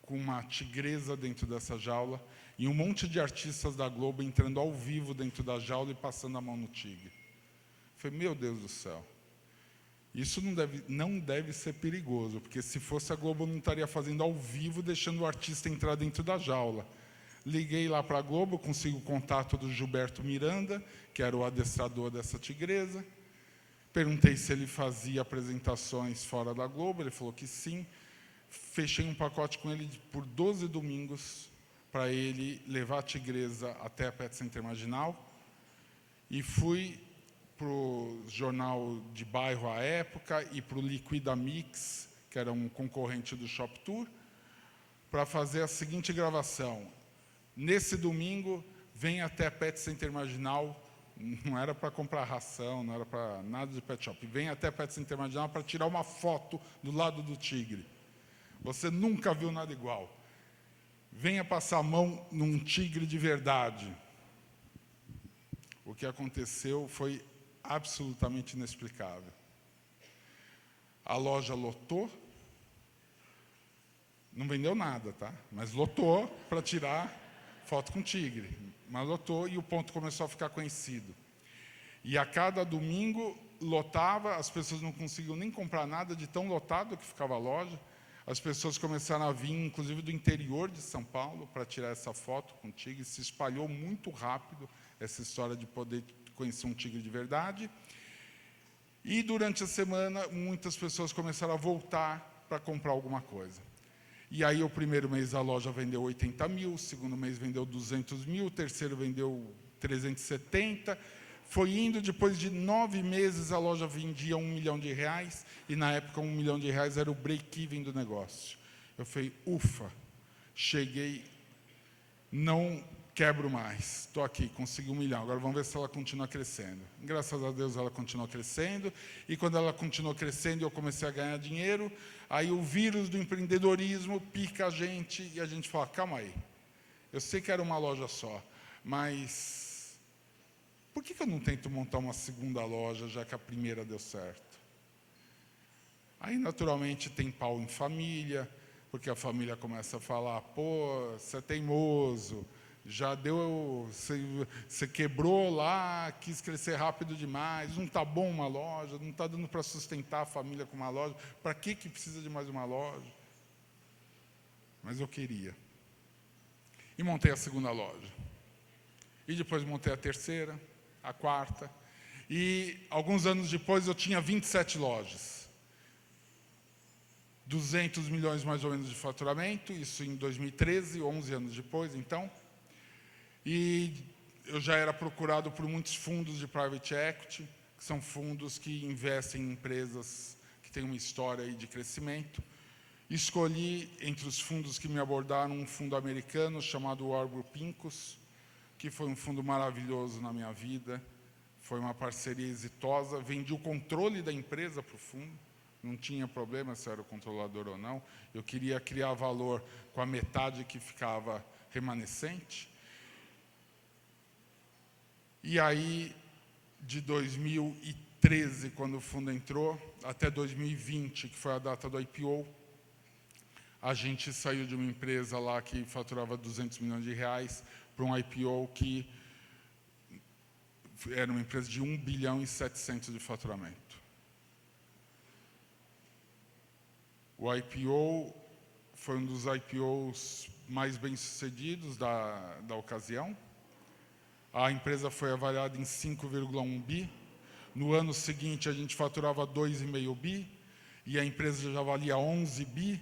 [SPEAKER 4] com uma tigresa dentro dessa jaula e um monte de artistas da Globo entrando ao vivo dentro da jaula e passando a mão no tigre. Eu falei, meu Deus do céu, isso não deve ser perigoso, porque se fosse a Globo não estaria fazendo ao vivo, deixando o artista entrar dentro da jaula. Liguei lá para a Globo, consigo o contato do Gilberto Miranda, que era o adestrador dessa tigresa. Perguntei se ele fazia apresentações fora da Globo, ele falou que sim. Fechei um pacote com ele por 12 domingos para ele levar a tigresa até a Pet Center Marginal. E fui para o jornal de bairro à época e para o Liquida Mix, que era um concorrente do Shop Tour, para fazer a seguinte gravação. Nesse domingo, vem até a Pet Center Marginal, não era para comprar ração, não era para nada de pet shop, vem até a Pet Center Marginal para tirar uma foto do lado do tigre. Você nunca viu nada igual. Venha passar a mão num tigre de verdade. O que aconteceu foi absolutamente inexplicável. A loja lotou, não vendeu nada, tá? Mas lotou para tirar foto com tigre. Mas lotou e o ponto começou a ficar conhecido. E a cada domingo lotava, as pessoas não conseguiam nem comprar nada de tão lotado que ficava a loja. As pessoas começaram a vir, inclusive do interior de São Paulo, para tirar essa foto com tigre. Se espalhou muito rápido essa história de poder conhecer um tigre de verdade. E durante a semana, muitas pessoas começaram a voltar para comprar alguma coisa. E aí, o primeiro mês a loja vendeu 80 mil, o segundo mês vendeu 200 mil, o terceiro vendeu 370. Foi indo, depois de 9 meses, a loja vendia R$1 milhão, e na época R$1 milhão era o break-even do negócio. Eu falei, ufa, cheguei, não quebro mais, estou aqui, consegui R$1 milhão, agora vamos ver se ela continua crescendo. Graças a Deus ela continuou crescendo, e quando ela continuou crescendo eu comecei a ganhar dinheiro, aí o vírus do empreendedorismo pica a gente, e a gente fala, calma aí, eu sei que era uma loja só, mas por que eu não tento montar uma segunda loja, já que a primeira deu certo? Aí, naturalmente, tem pau em família, porque a família começa a falar, pô, você é teimoso, já deu, você quebrou lá, quis crescer rápido demais, não está bom uma loja, não está dando para sustentar a família com uma loja, para que precisa de mais uma loja? Mas eu queria. E montei a segunda loja. E depois montei a terceira, a quarta, e alguns anos depois eu tinha 27 lojas. 200 milhões mais ou menos de faturamento, isso em 2013, 11 anos depois, então. E eu já era procurado por muitos fundos de private equity, que são fundos que investem em empresas que têm uma história aí de crescimento. Escolhi, entre os fundos que me abordaram, um fundo americano chamado Warburg Pincus, que foi um fundo maravilhoso na minha vida, foi uma parceria exitosa, vendi o controle da empresa para o fundo, não tinha problema se era o controlador ou não, eu queria criar valor com a metade que ficava remanescente. E aí, de 2013, quando o fundo entrou, até 2020, que foi a data do IPO, a gente saiu de uma empresa lá que faturava R$200 milhões para um IPO que era uma empresa de 1 bilhão e 700 de faturamento. O IPO foi um dos IPOs mais bem-sucedidos da ocasião. A empresa foi avaliada em 5,1 bi. No ano seguinte, a gente faturava 2,5 bi. E a empresa já valia 11 bi.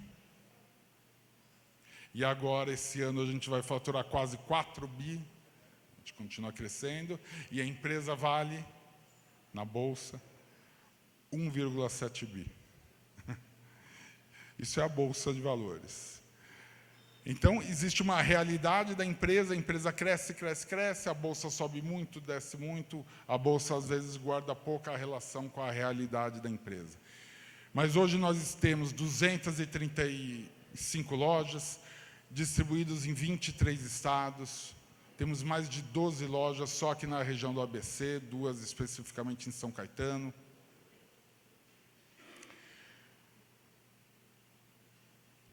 [SPEAKER 4] E agora, esse ano, a gente vai faturar quase 4 bi, a gente continua crescendo, e a empresa vale, na Bolsa, 1,7 bi. Isso é a Bolsa de Valores. Então, existe uma realidade da empresa, a empresa cresce, cresce, cresce, a Bolsa sobe muito, desce muito, a Bolsa, às vezes, guarda pouca relação com a realidade da empresa. Mas hoje nós temos 235 lojas, distribuídas em 23 estados, temos mais de 12 lojas só aqui na região do ABC, 2 especificamente em São Caetano.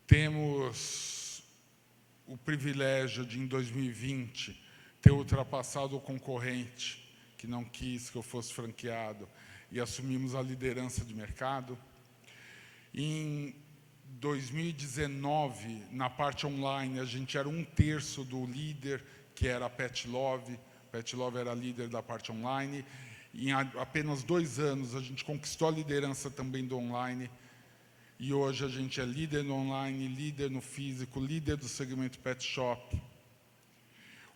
[SPEAKER 4] Temos o privilégio de, em 2020, ter ultrapassado o concorrente, que não quis que eu fosse franqueado, e assumimos a liderança de mercado. Em 2019, na parte online, a gente era 1/3 do líder, que era a Pet Love. Pet Love era líder da parte online. Em apenas 2 anos, a gente conquistou a liderança também do online. E hoje a gente é líder no online, líder no físico, líder do segmento pet shop.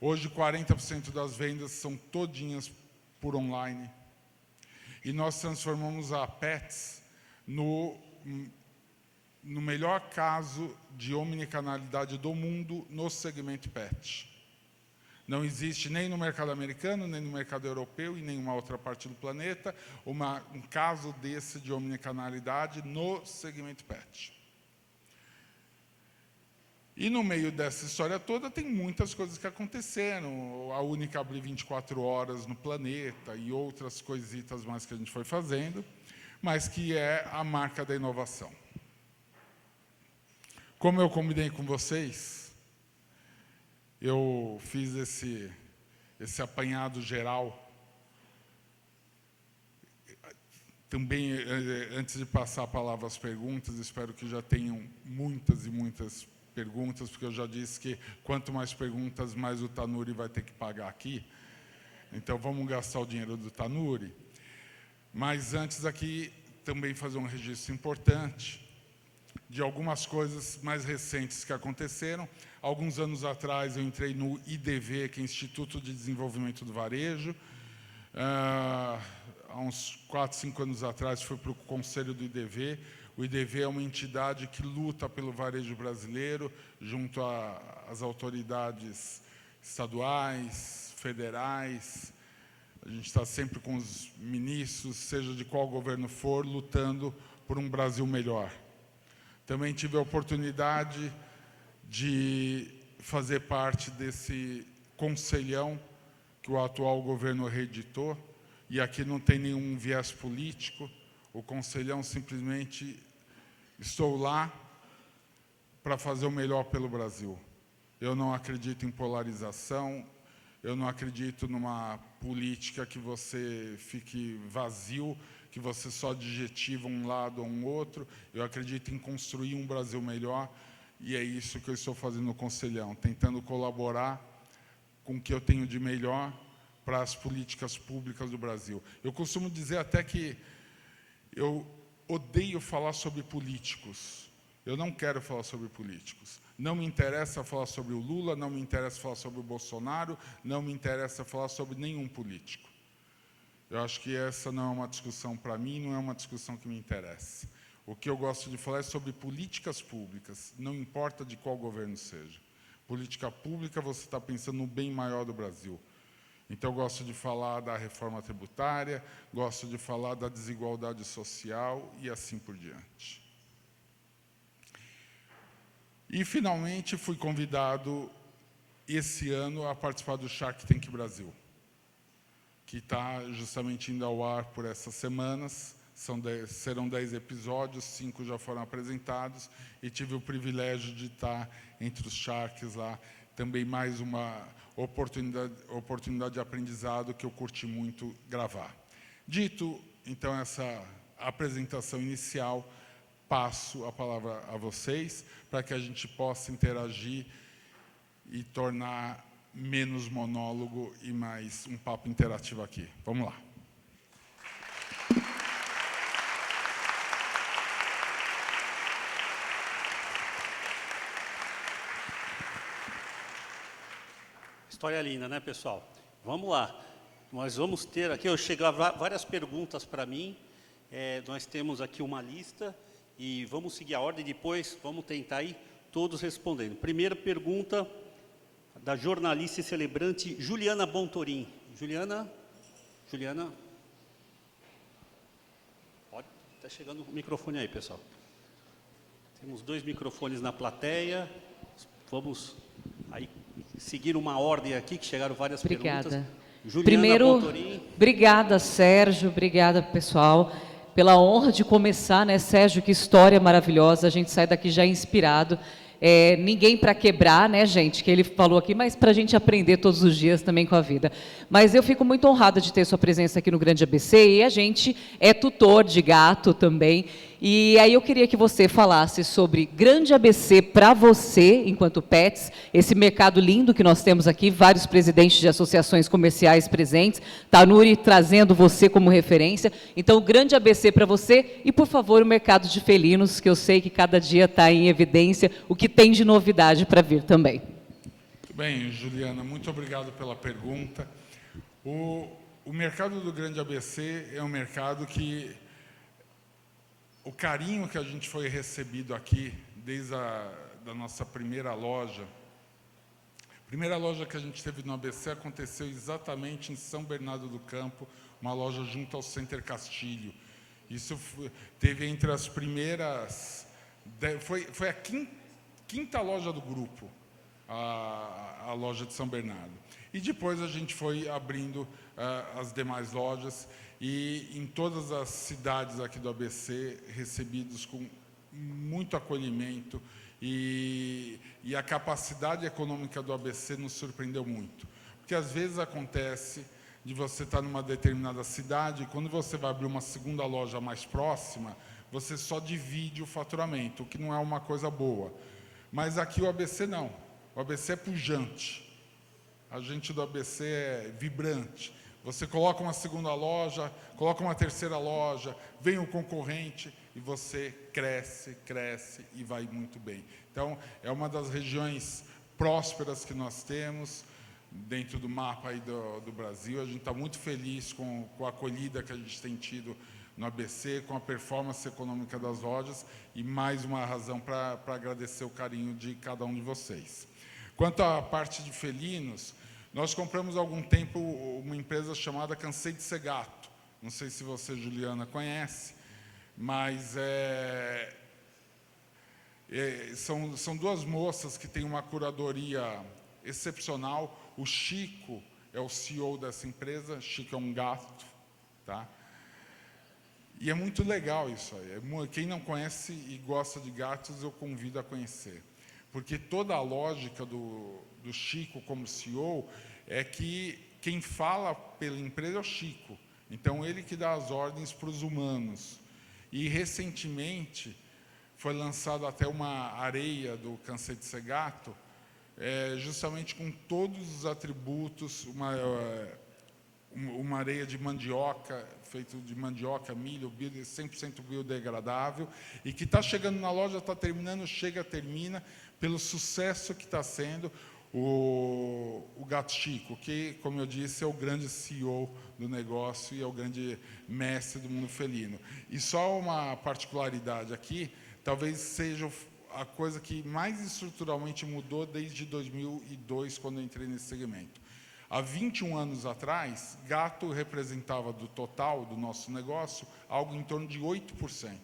[SPEAKER 4] Hoje 40% das vendas são todinhas por online. E nós transformamos a Pets no melhor caso de omnicanalidade do mundo no segmento pet. Não existe nem no mercado americano, nem no mercado europeu e nenhuma outra parte do planeta um caso desse de omnicanalidade no segmento pet. E no meio dessa história toda tem muitas coisas que aconteceram. A Única abrir 24 horas no planeta e outras coisitas mais que a gente foi fazendo, mas que é a marca da inovação. Como eu combinei com vocês, eu fiz esse apanhado geral. Também, antes de passar a palavra às perguntas, espero que já tenham muitas e muitas perguntas, porque eu já disse que quanto mais perguntas, mais o Tanuri vai ter que pagar aqui. Então, vamos gastar o dinheiro do Tanuri. Mas antes aqui, também fazer um registro importante de algumas coisas mais recentes que aconteceram. Alguns anos atrás, eu entrei no IDV, que é Instituto de Desenvolvimento do Varejo. Há uns 4, 5 anos atrás, fui para o conselho do IDV. O IDV é uma entidade que luta pelo varejo brasileiro, junto às autoridades estaduais, federais. A gente está sempre com os ministros, seja de qual governo for, lutando por um Brasil melhor. Também tive a oportunidade de fazer parte desse conselhão que o atual governo reeditou, e aqui não tem nenhum viés político. O conselhão simplesmente estou lá para fazer o melhor pelo Brasil. Eu não acredito em polarização, eu não acredito numa política que você fique vazio, que você só adjetiva um lado ou um outro. Eu acredito em construir um Brasil melhor, e é isso que eu estou fazendo no Conselhão, tentando colaborar com o que eu tenho de melhor para as políticas públicas do Brasil. Eu costumo dizer até que eu odeio falar sobre políticos. Eu não quero falar sobre políticos. Não me interessa falar sobre o Lula, não me interessa falar sobre o Bolsonaro, não me interessa falar sobre nenhum político. Eu acho que essa não é uma discussão para mim, não é uma discussão que me interessa. O que eu gosto de falar é sobre políticas públicas, não importa de qual governo seja. Política pública, você está pensando no bem maior do Brasil. Então, eu gosto de falar da reforma tributária, gosto de falar da desigualdade social e assim por diante. E, finalmente, fui convidado esse ano a participar do Shark Tank Brasil, que está justamente indo ao ar por essas semanas. Serão 10 episódios, 5 já foram apresentados, e tive o privilégio de estar entre os Sharks lá. Também mais uma oportunidade de aprendizado que eu curti muito gravar. Dito, então, essa apresentação inicial, passo a palavra a vocês, para que a gente possa interagir e tornar menos monólogo e mais um papo interativo aqui. Vamos lá.
[SPEAKER 3] História linda, né, pessoal? Vamos lá. Nós vamos ter aqui, chegaram várias perguntas para mim. Nós temos aqui uma lista e vamos seguir a ordem, depois vamos tentar ir todos respondendo. Primeira pergunta da jornalista e celebrante Juliana Bontorim. Juliana? Pode, está chegando o microfone aí, pessoal. Temos 2 microfones na plateia. Vamos aí seguir uma ordem aqui, que chegaram várias perguntas. Juliana
[SPEAKER 5] Primeiro,
[SPEAKER 3] Bontorim.
[SPEAKER 5] obrigada, Sérgio, obrigada, pessoal, pela honra de começar, né, Sérgio? Que história maravilhosa, a gente sai daqui já inspirado. Ninguém para quebrar, né, gente, que ele falou aqui, mas para a gente aprender todos os dias também com a vida. Mas eu fico muito honrada de ter sua presença aqui no Grande ABC, e a gente é tutor de gato também. E aí eu queria que você falasse sobre Grande ABC para você, enquanto pets, esse mercado lindo que nós temos aqui, vários presidentes de associações comerciais presentes, Tanuri trazendo você como referência. Então, Grande ABC para você e, por favor, o mercado de felinos, que eu sei que cada dia está em evidência, o que tem de novidade para vir também.
[SPEAKER 4] Muito bem, Juliana, muito obrigado pela pergunta. O mercado do Grande ABC é um mercado que o carinho que a gente foi recebido aqui, desde da nossa primeira loja. A primeira loja que a gente teve no ABC aconteceu exatamente em São Bernardo do Campo, uma loja junto ao Center Castilho. Isso teve entre as primeiras... Foi a quinta loja do grupo, a loja de São Bernardo. E depois a gente foi abrindo as demais lojas, e em todas as cidades aqui do ABC, recebidos com muito acolhimento, e a capacidade econômica do ABC nos surpreendeu muito. Porque às vezes acontece de você estar numa determinada cidade, e quando você vai abrir uma segunda loja mais próxima, você só divide o faturamento, o que não é uma coisa boa. Mas aqui o ABC não. O ABC é pujante. A gente do ABC é vibrante. Você coloca uma segunda loja, coloca uma terceira loja, vem o concorrente e você cresce, cresce e vai muito bem. Então, é uma das regiões prósperas que nós temos dentro do mapa aí do Brasil. A gente está muito feliz com a acolhida que a gente tem tido no ABC, com a performance econômica das lojas, e mais uma razão para agradecer o carinho de cada um de vocês. Quanto à parte de felinos, nós compramos há algum tempo uma empresa chamada Cansei de Ser Gato. Não sei se você, Juliana, conhece, mas são 2 moças que têm uma curadoria excepcional. O Chico é o CEO dessa empresa. Chico é um gato, tá? E é muito legal isso aí. Quem não conhece e gosta de gatos, eu convido a conhecer. Porque toda a lógica do Chico como CEO é que quem fala pela empresa é o Chico. Então, ele que dá as ordens para os humanos. E, recentemente, foi lançado até uma areia do Cansei de Ser Gato, justamente com todos os atributos, uma areia de mandioca, feito de mandioca, milho, 100% biodegradável, e que está chegando na loja, está terminando, chega, termina, pelo sucesso que está sendo o Gato Chico, que, como eu disse, é o grande CEO do negócio e é o grande mestre do mundo felino. E só uma particularidade aqui, talvez seja a coisa que mais estruturalmente mudou desde 2002, quando eu entrei nesse segmento. Há 21 anos atrás, gato representava do total do nosso negócio algo em torno de 8%.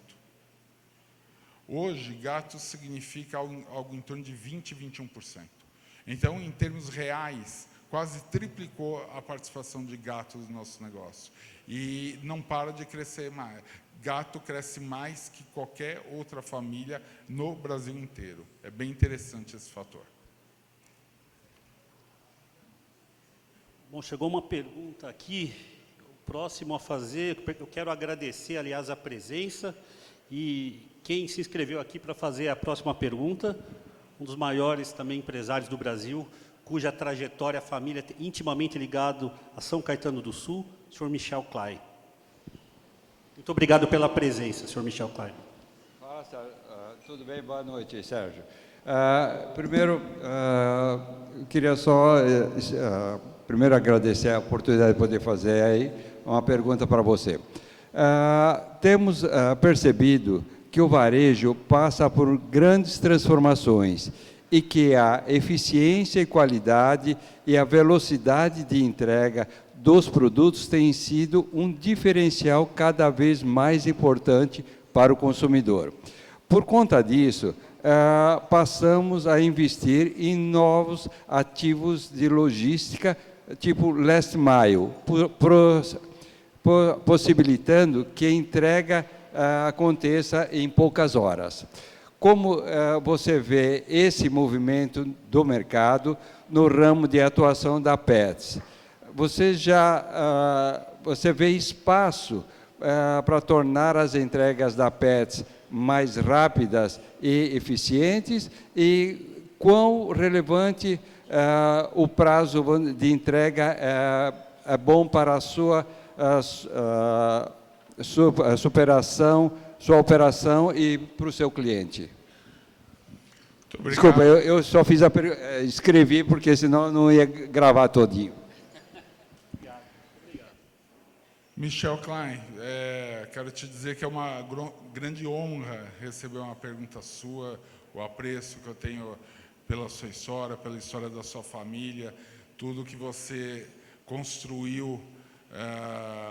[SPEAKER 4] Hoje, gato significa algo em torno de 20%, 21%. Então, em termos reais, quase triplicou a participação de gatos no nosso negócio. E não para de crescer mais. Gato cresce mais que qualquer outra família no Brasil inteiro. É bem interessante esse fator.
[SPEAKER 3] Bom, chegou uma pergunta aqui, o próximo a fazer, eu quero agradecer, aliás, a presença, e quem se inscreveu aqui para fazer a próxima pergunta, um dos maiores também empresários do Brasil, cuja trajetória, a família é intimamente ligado a São Caetano do Sul, o senhor Michel Klein. Muito obrigado pela presença, senhor Michel Klein.
[SPEAKER 6] Tudo bem? Boa noite, Sérgio. Primeiro, eu queria só primeiro agradecer a oportunidade de poder fazer aí uma pergunta para você. Temos percebido que o varejo passa por grandes transformações e que a eficiência e qualidade e a velocidade de entrega dos produtos tem sido um diferencial cada vez mais importante para o consumidor. Por conta disso, passamos a investir em novos ativos de logística, tipo Last Mile, possibilitando que a entrega aconteça em poucas horas. Como você vê esse movimento do mercado no ramo de atuação da Petz? Você vê espaço para tornar as entregas da Petz mais rápidas e eficientes, e quão relevante o prazo de entrega é bom para a sua operação e para o seu cliente. Desculpa, eu só fiz escrevi, porque senão não ia gravar todinho.
[SPEAKER 4] Michel Klein, quero te dizer que é uma grande honra receber uma pergunta sua, o apreço que eu tenho pela sua história, pela história da sua família, tudo que você construiu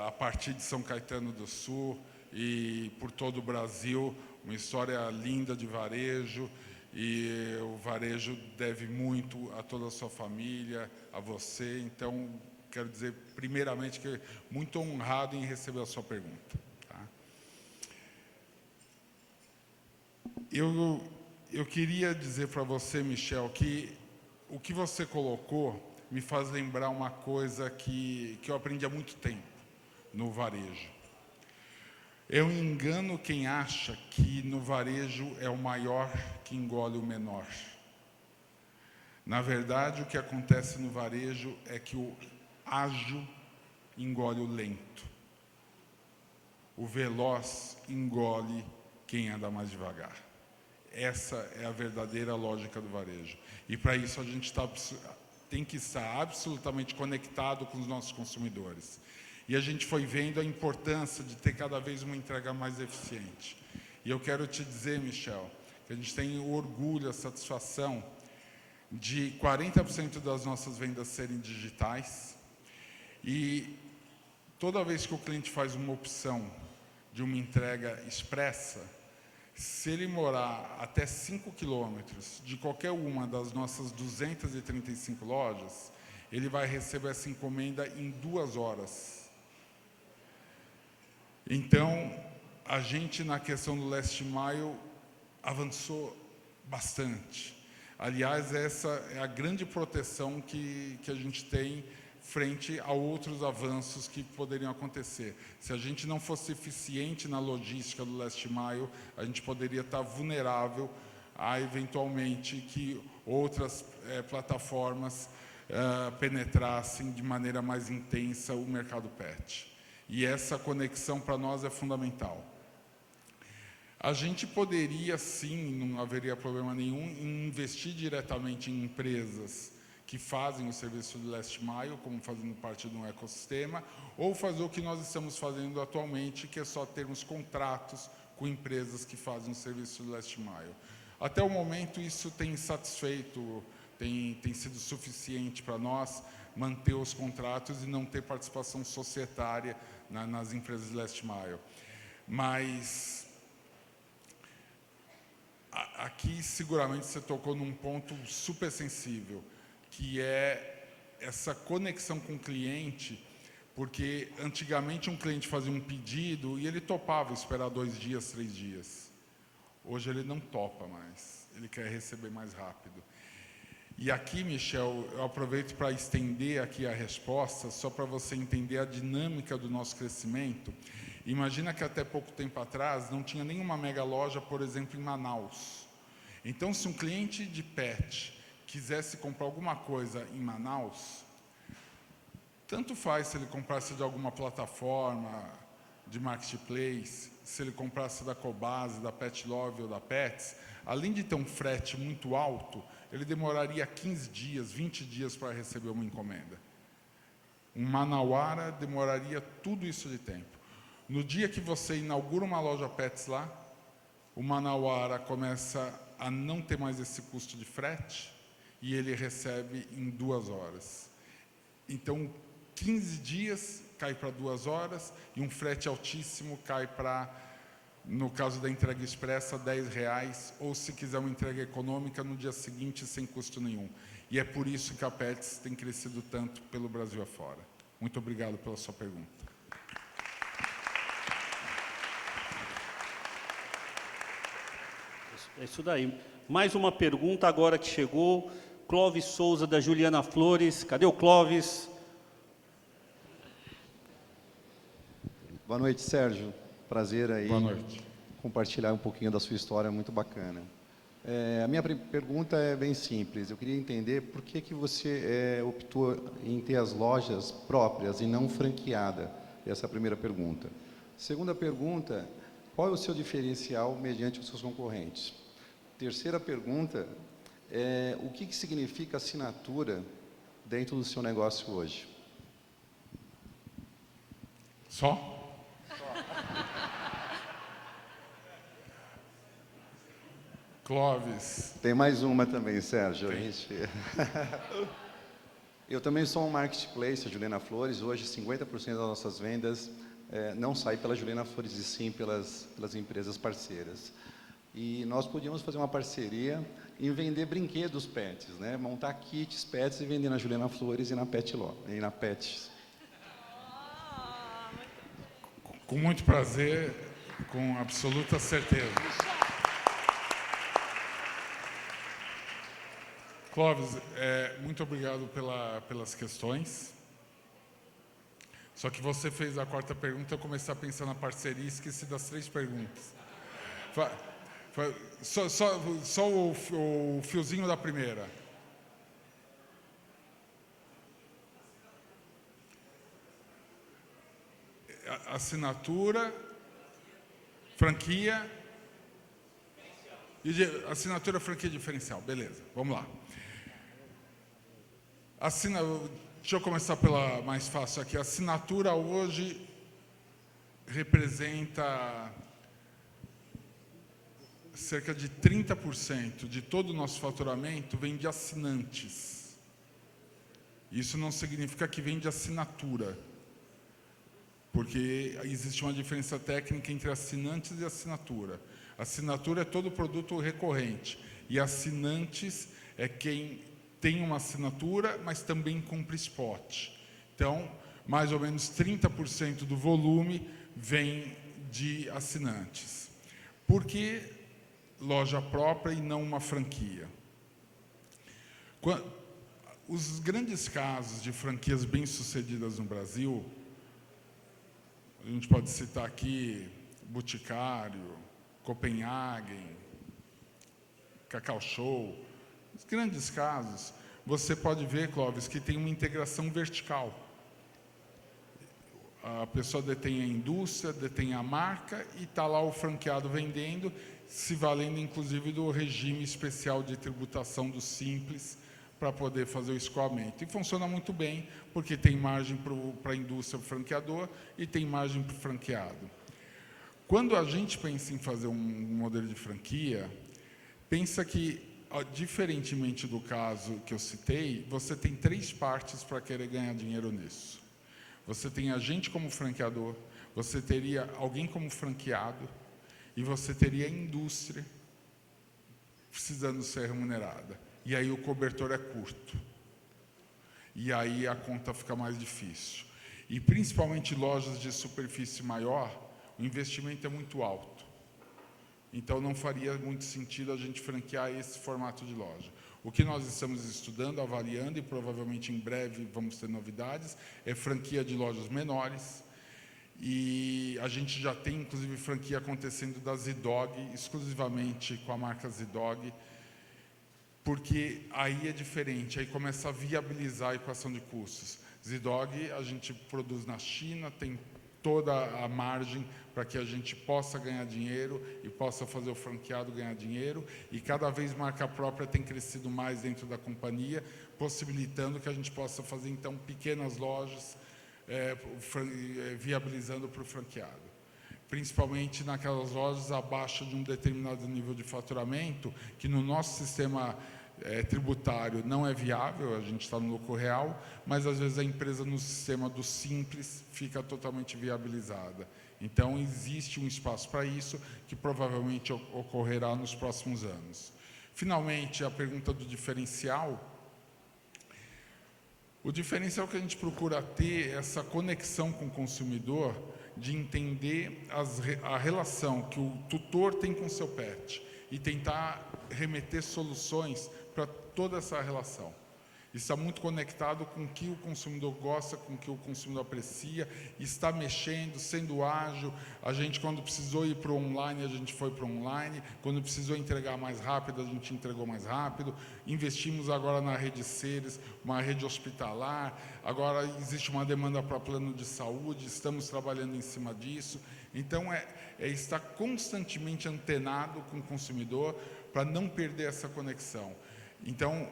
[SPEAKER 4] a partir de São Caetano do Sul e por todo o Brasil, uma história linda de varejo, e o varejo deve muito a toda a sua família, a você, então quero dizer primeiramente que muito honrado em receber a sua pergunta. Tá? Eu queria dizer para você, Michel, que o que você colocou me faz lembrar uma coisa que eu aprendi há muito tempo no varejo. Eu engano quem acha que no varejo é o maior que engole o menor. Na verdade, o que acontece no varejo é que o ágil engole o lento. O veloz engole quem anda mais devagar. Essa é a verdadeira lógica do varejo. E para isso a gente tem que estar absolutamente conectado com os nossos consumidores. E a gente foi vendo a importância de ter cada vez uma entrega mais eficiente. E eu quero te dizer, Michel, que a gente tem o orgulho, a satisfação de 40% das nossas vendas serem digitais. E toda vez que o cliente faz uma opção de uma entrega expressa, se ele morar até 5 quilômetros de qualquer uma das nossas 235 lojas, ele vai receber essa encomenda em 2 horas. Então, a gente, na questão do Last Mile, avançou bastante. Aliás, essa é a grande proteção que a gente tem frente a outros avanços que poderiam acontecer. Se a gente não fosse eficiente na logística do Last Mile, a gente poderia estar vulnerável a, eventualmente, que outras plataformas penetrassem de maneira mais intensa o mercado pet. E essa conexão para nós é fundamental. A gente poderia, sim, não haveria problema nenhum, em investir diretamente em empresas que fazem o serviço do Last Mile, como fazendo parte de um ecossistema, ou fazer o que nós estamos fazendo atualmente, que é só termos contratos com empresas que fazem o serviço do Last Mile. Até o momento, isso tem satisfeito, tem sido suficiente para nós manter os contratos e não ter participação societária nas empresas de Last Mile. Mas aqui, seguramente, você tocou num ponto super sensível, que é essa conexão com o cliente, porque antigamente um cliente fazia um pedido e ele topava esperar 2 dias, 3 dias. Hoje ele não topa mais, ele quer receber mais rápido. E aqui, Michel, eu aproveito para estender aqui a resposta, só para você entender a dinâmica do nosso crescimento. Imagina que até pouco tempo atrás não tinha nenhuma mega loja, por exemplo, em Manaus. Então, se um cliente de pet quisesse comprar alguma coisa em Manaus, tanto faz se ele comprasse de alguma plataforma de marketplace, se ele comprasse da Cobase, da Pet Love ou da Pets, além de ter um frete muito alto, ele demoraria 15 dias, 20 dias para receber uma encomenda. Um manauara demoraria tudo isso de tempo. No dia que você inaugura uma loja Pets lá, o manauara começa a não ter mais esse custo de frete e ele recebe em 2 horas. Então, 15 dias cai para 2 horas e um frete altíssimo cai para, no caso da entrega expressa, R$10, ou se quiser uma entrega econômica, no dia seguinte, sem custo nenhum. E é por isso que a Pets tem crescido tanto pelo Brasil afora. Muito obrigado pela sua pergunta.
[SPEAKER 3] É isso daí. Mais uma pergunta agora que chegou. Clóvis Souza, da Juliana Flores. Cadê o Clóvis?
[SPEAKER 7] Boa noite, Sérgio. Prazer aí.
[SPEAKER 4] Boa noite.
[SPEAKER 7] Compartilhar um pouquinho da sua história, muito bacana. A minha pergunta é bem simples. Eu queria entender por que você optou em ter as lojas próprias e não franqueada. Essa é a primeira pergunta. Segunda pergunta, qual é o seu diferencial mediante os seus concorrentes? Terceira pergunta, o que significa assinatura dentro do seu negócio hoje?
[SPEAKER 4] Só? Clóvis.
[SPEAKER 7] Tem mais uma também, Sérgio. Eu também sou um marketplace, a Juliana Flores. Hoje, 50% das nossas vendas não sai pela Juliana Flores, e sim pelas empresas parceiras. E nós podíamos fazer uma parceria em vender brinquedos pets, né? Montar kits pets e vender na Juliana Flores e na Pets.
[SPEAKER 4] Com muito prazer, com absoluta certeza. Clóvis, muito obrigado pelas questões. Só que você fez a quarta pergunta, eu comecei a pensar na parceria e esqueci das 3 perguntas. Só o fiozinho da primeira. Assinatura, franquia... Assinatura, franquia diferencial. Beleza, vamos lá. Deixa eu começar pela mais fácil aqui. A assinatura hoje representa cerca de 30% de todo o nosso faturamento vem de assinantes. Isso não significa que vem de assinatura, porque existe uma diferença técnica entre assinantes e assinatura. Assinatura é todo produto recorrente e assinantes é quem tem uma assinatura, mas também cumpre spot. Então, mais ou menos 30% do volume vem de assinantes. Por que loja própria e não uma franquia? Os grandes casos de franquias bem-sucedidas no Brasil, a gente pode citar aqui Boticário, Copenhagen, Cacau Show. Os grandes casos, você pode ver, Clóvis, que tem uma integração vertical. A pessoa detém a indústria, detém a marca e está lá o franqueado vendendo, se valendo inclusive do regime especial de tributação do Simples para poder fazer o escoamento. E funciona muito bem, porque tem margem para a indústria, para o franqueador, e tem margem para o franqueado. Quando a gente pensa em fazer um modelo de franquia, pensa que, diferentemente do caso que eu citei, você tem 3 partes para querer ganhar dinheiro nisso. Você tem a gente como franqueador, você teria alguém como franqueado e você teria a indústria precisando ser remunerada. E aí o cobertor é curto. E aí a conta fica mais difícil. E principalmente lojas de superfície maior, o investimento é muito alto. Então, não faria muito sentido a gente franquear esse formato de loja. O que nós estamos estudando, avaliando, e provavelmente em breve vamos ter novidades, é franquia de lojas menores. E a gente já tem, inclusive, franquia acontecendo da Zidog, exclusivamente com a marca Zidog, porque aí é diferente, aí começa a viabilizar a equação de custos. Zidog, a gente produz na China, tem toda a margem para que a gente possa ganhar dinheiro e possa fazer o franqueado ganhar dinheiro, e cada vez marca própria tem crescido mais dentro da companhia, possibilitando que a gente possa fazer, então, pequenas lojas, viabilizando para o franqueado. Principalmente naquelas lojas abaixo de um determinado nível de faturamento, que no nosso sistema tributário não é viável, a gente está no lucro real, mas às vezes a empresa no sistema do Simples fica totalmente viabilizada. Então existe um espaço para isso, que provavelmente ocorrerá nos próximos anos. Finalmente, a pergunta do diferencial. O diferencial que a gente procura ter é essa conexão com o consumidor, de entender a relação que o tutor tem com o seu pet e tentar remeter soluções para toda essa relação. Isso está muito conectado com o que o consumidor gosta, com o que o consumidor aprecia, está mexendo, sendo ágil. A gente, quando precisou ir para o online, a gente foi para o online. Quando precisou entregar mais rápido, a gente entregou mais rápido. Investimos agora na rede Seres, uma rede hospitalar. Agora existe uma demanda para plano de saúde, estamos trabalhando em cima disso. Então, é estar constantemente antenado com o consumidor para não perder essa conexão. Então,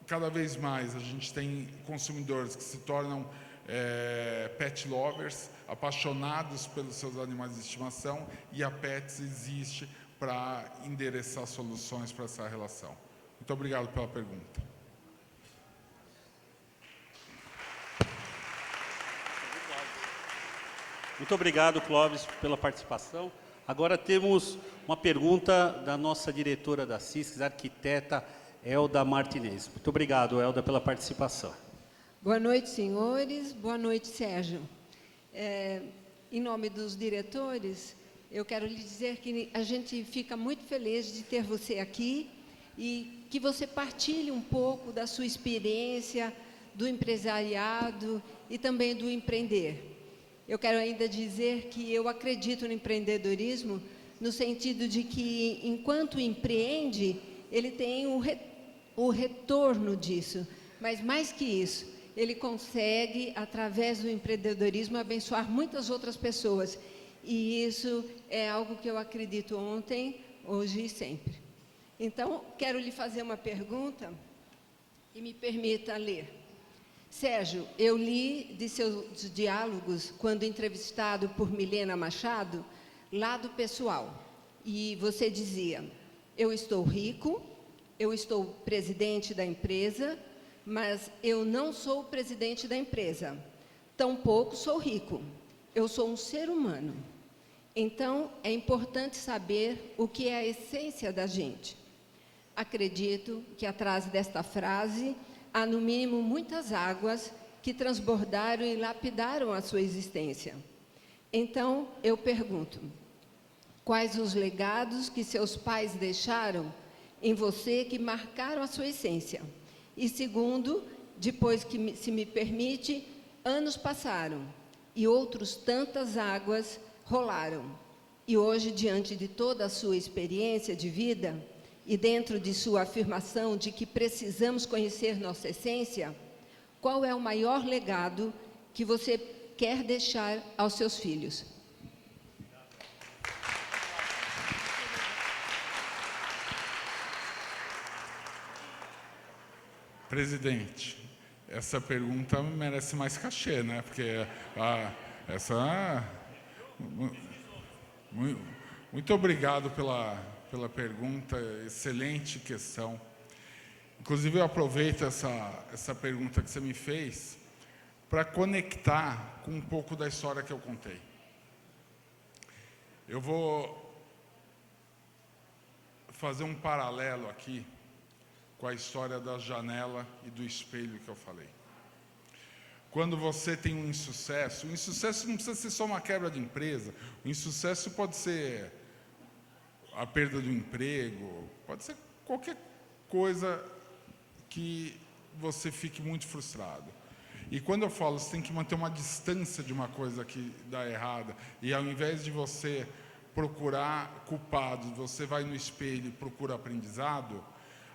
[SPEAKER 4] cada vez mais a gente tem consumidores que se tornam pet lovers, apaixonados pelos seus animais de estimação, e a Pets existe para endereçar soluções para essa relação. Muito obrigado pela pergunta.
[SPEAKER 3] Muito obrigado, Clóvis, pela participação. Agora temos uma pergunta da nossa diretora da CISCS, arquiteta Elda Martinez. Muito obrigado, Elda, pela participação.
[SPEAKER 8] Boa noite, senhores. Boa noite, Sérgio. Em nome dos diretores, eu quero lhe dizer que a gente fica muito feliz de ter você aqui e que você partilhe um pouco da sua experiência, do empresariado e também do empreender. Eu quero ainda dizer que eu acredito no empreendedorismo no sentido de que, enquanto empreende, ele tem o retorno disso, mas mais que isso, ele consegue, através do empreendedorismo, abençoar muitas outras pessoas. E isso é algo que eu acredito ontem, hoje e sempre. Então, quero lhe fazer uma pergunta e me permita ler. Sérgio, eu li de seus diálogos, quando entrevistado por Milena Machado, Lado Pessoal, e você dizia: eu estou rico, eu estou presidente da empresa, mas eu não sou o presidente da empresa. Tampouco sou rico. Eu sou um ser humano. Então, é importante saber o que é a essência da gente. Acredito que atrás desta frase há, no mínimo, muitas águas que transbordaram e lapidaram a sua existência. Então, eu pergunto: quais os legados que seus pais deixaram em você que marcaram a sua essência? E segundo, depois que, se me permite, anos passaram e outros tantas águas rolaram. E hoje, diante de toda a sua experiência de vida e dentro de sua afirmação de que precisamos conhecer nossa essência, qual é o maior legado que você quer deixar aos seus filhos?
[SPEAKER 4] Presidente, essa pergunta merece mais cachê, né? Porque muito obrigado pela pergunta, excelente questão. Inclusive, eu aproveito essa pergunta que você me fez para conectar com um pouco da história que eu contei. Eu vou fazer um paralelo aqui com a história da janela e do espelho que eu falei. Quando você tem um insucesso, o insucesso não precisa ser só uma quebra de empresa, o insucesso pode ser a perda do emprego, pode ser qualquer coisa que você fique muito frustrado. E quando eu falo, você tem que manter uma distância de uma coisa que dá errada, e ao invés de você procurar culpados, você vai no espelho e procura aprendizado.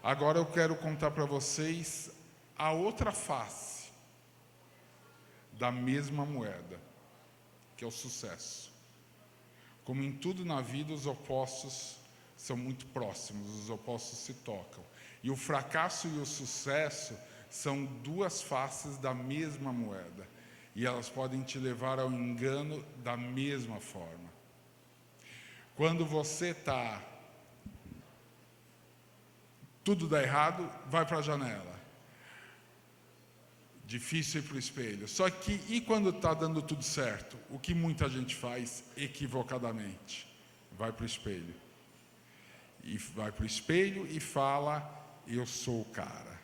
[SPEAKER 4] Agora eu quero contar para vocês a outra face da mesma moeda. que é o sucesso. Como em tudo na vida, os opostos são muito próximos, os opostos se tocam. E o fracasso e o sucesso são duas faces da mesma moeda. E elas podem te levar ao engano da mesma forma. Quando você está... tudo dá errado, vai para a janela. Difícil ir para o espelho. Só que, e quando está dando tudo certo? O que muita gente faz equivocadamente? Vai para o espelho. E vai para o espelho e fala: eu sou o cara,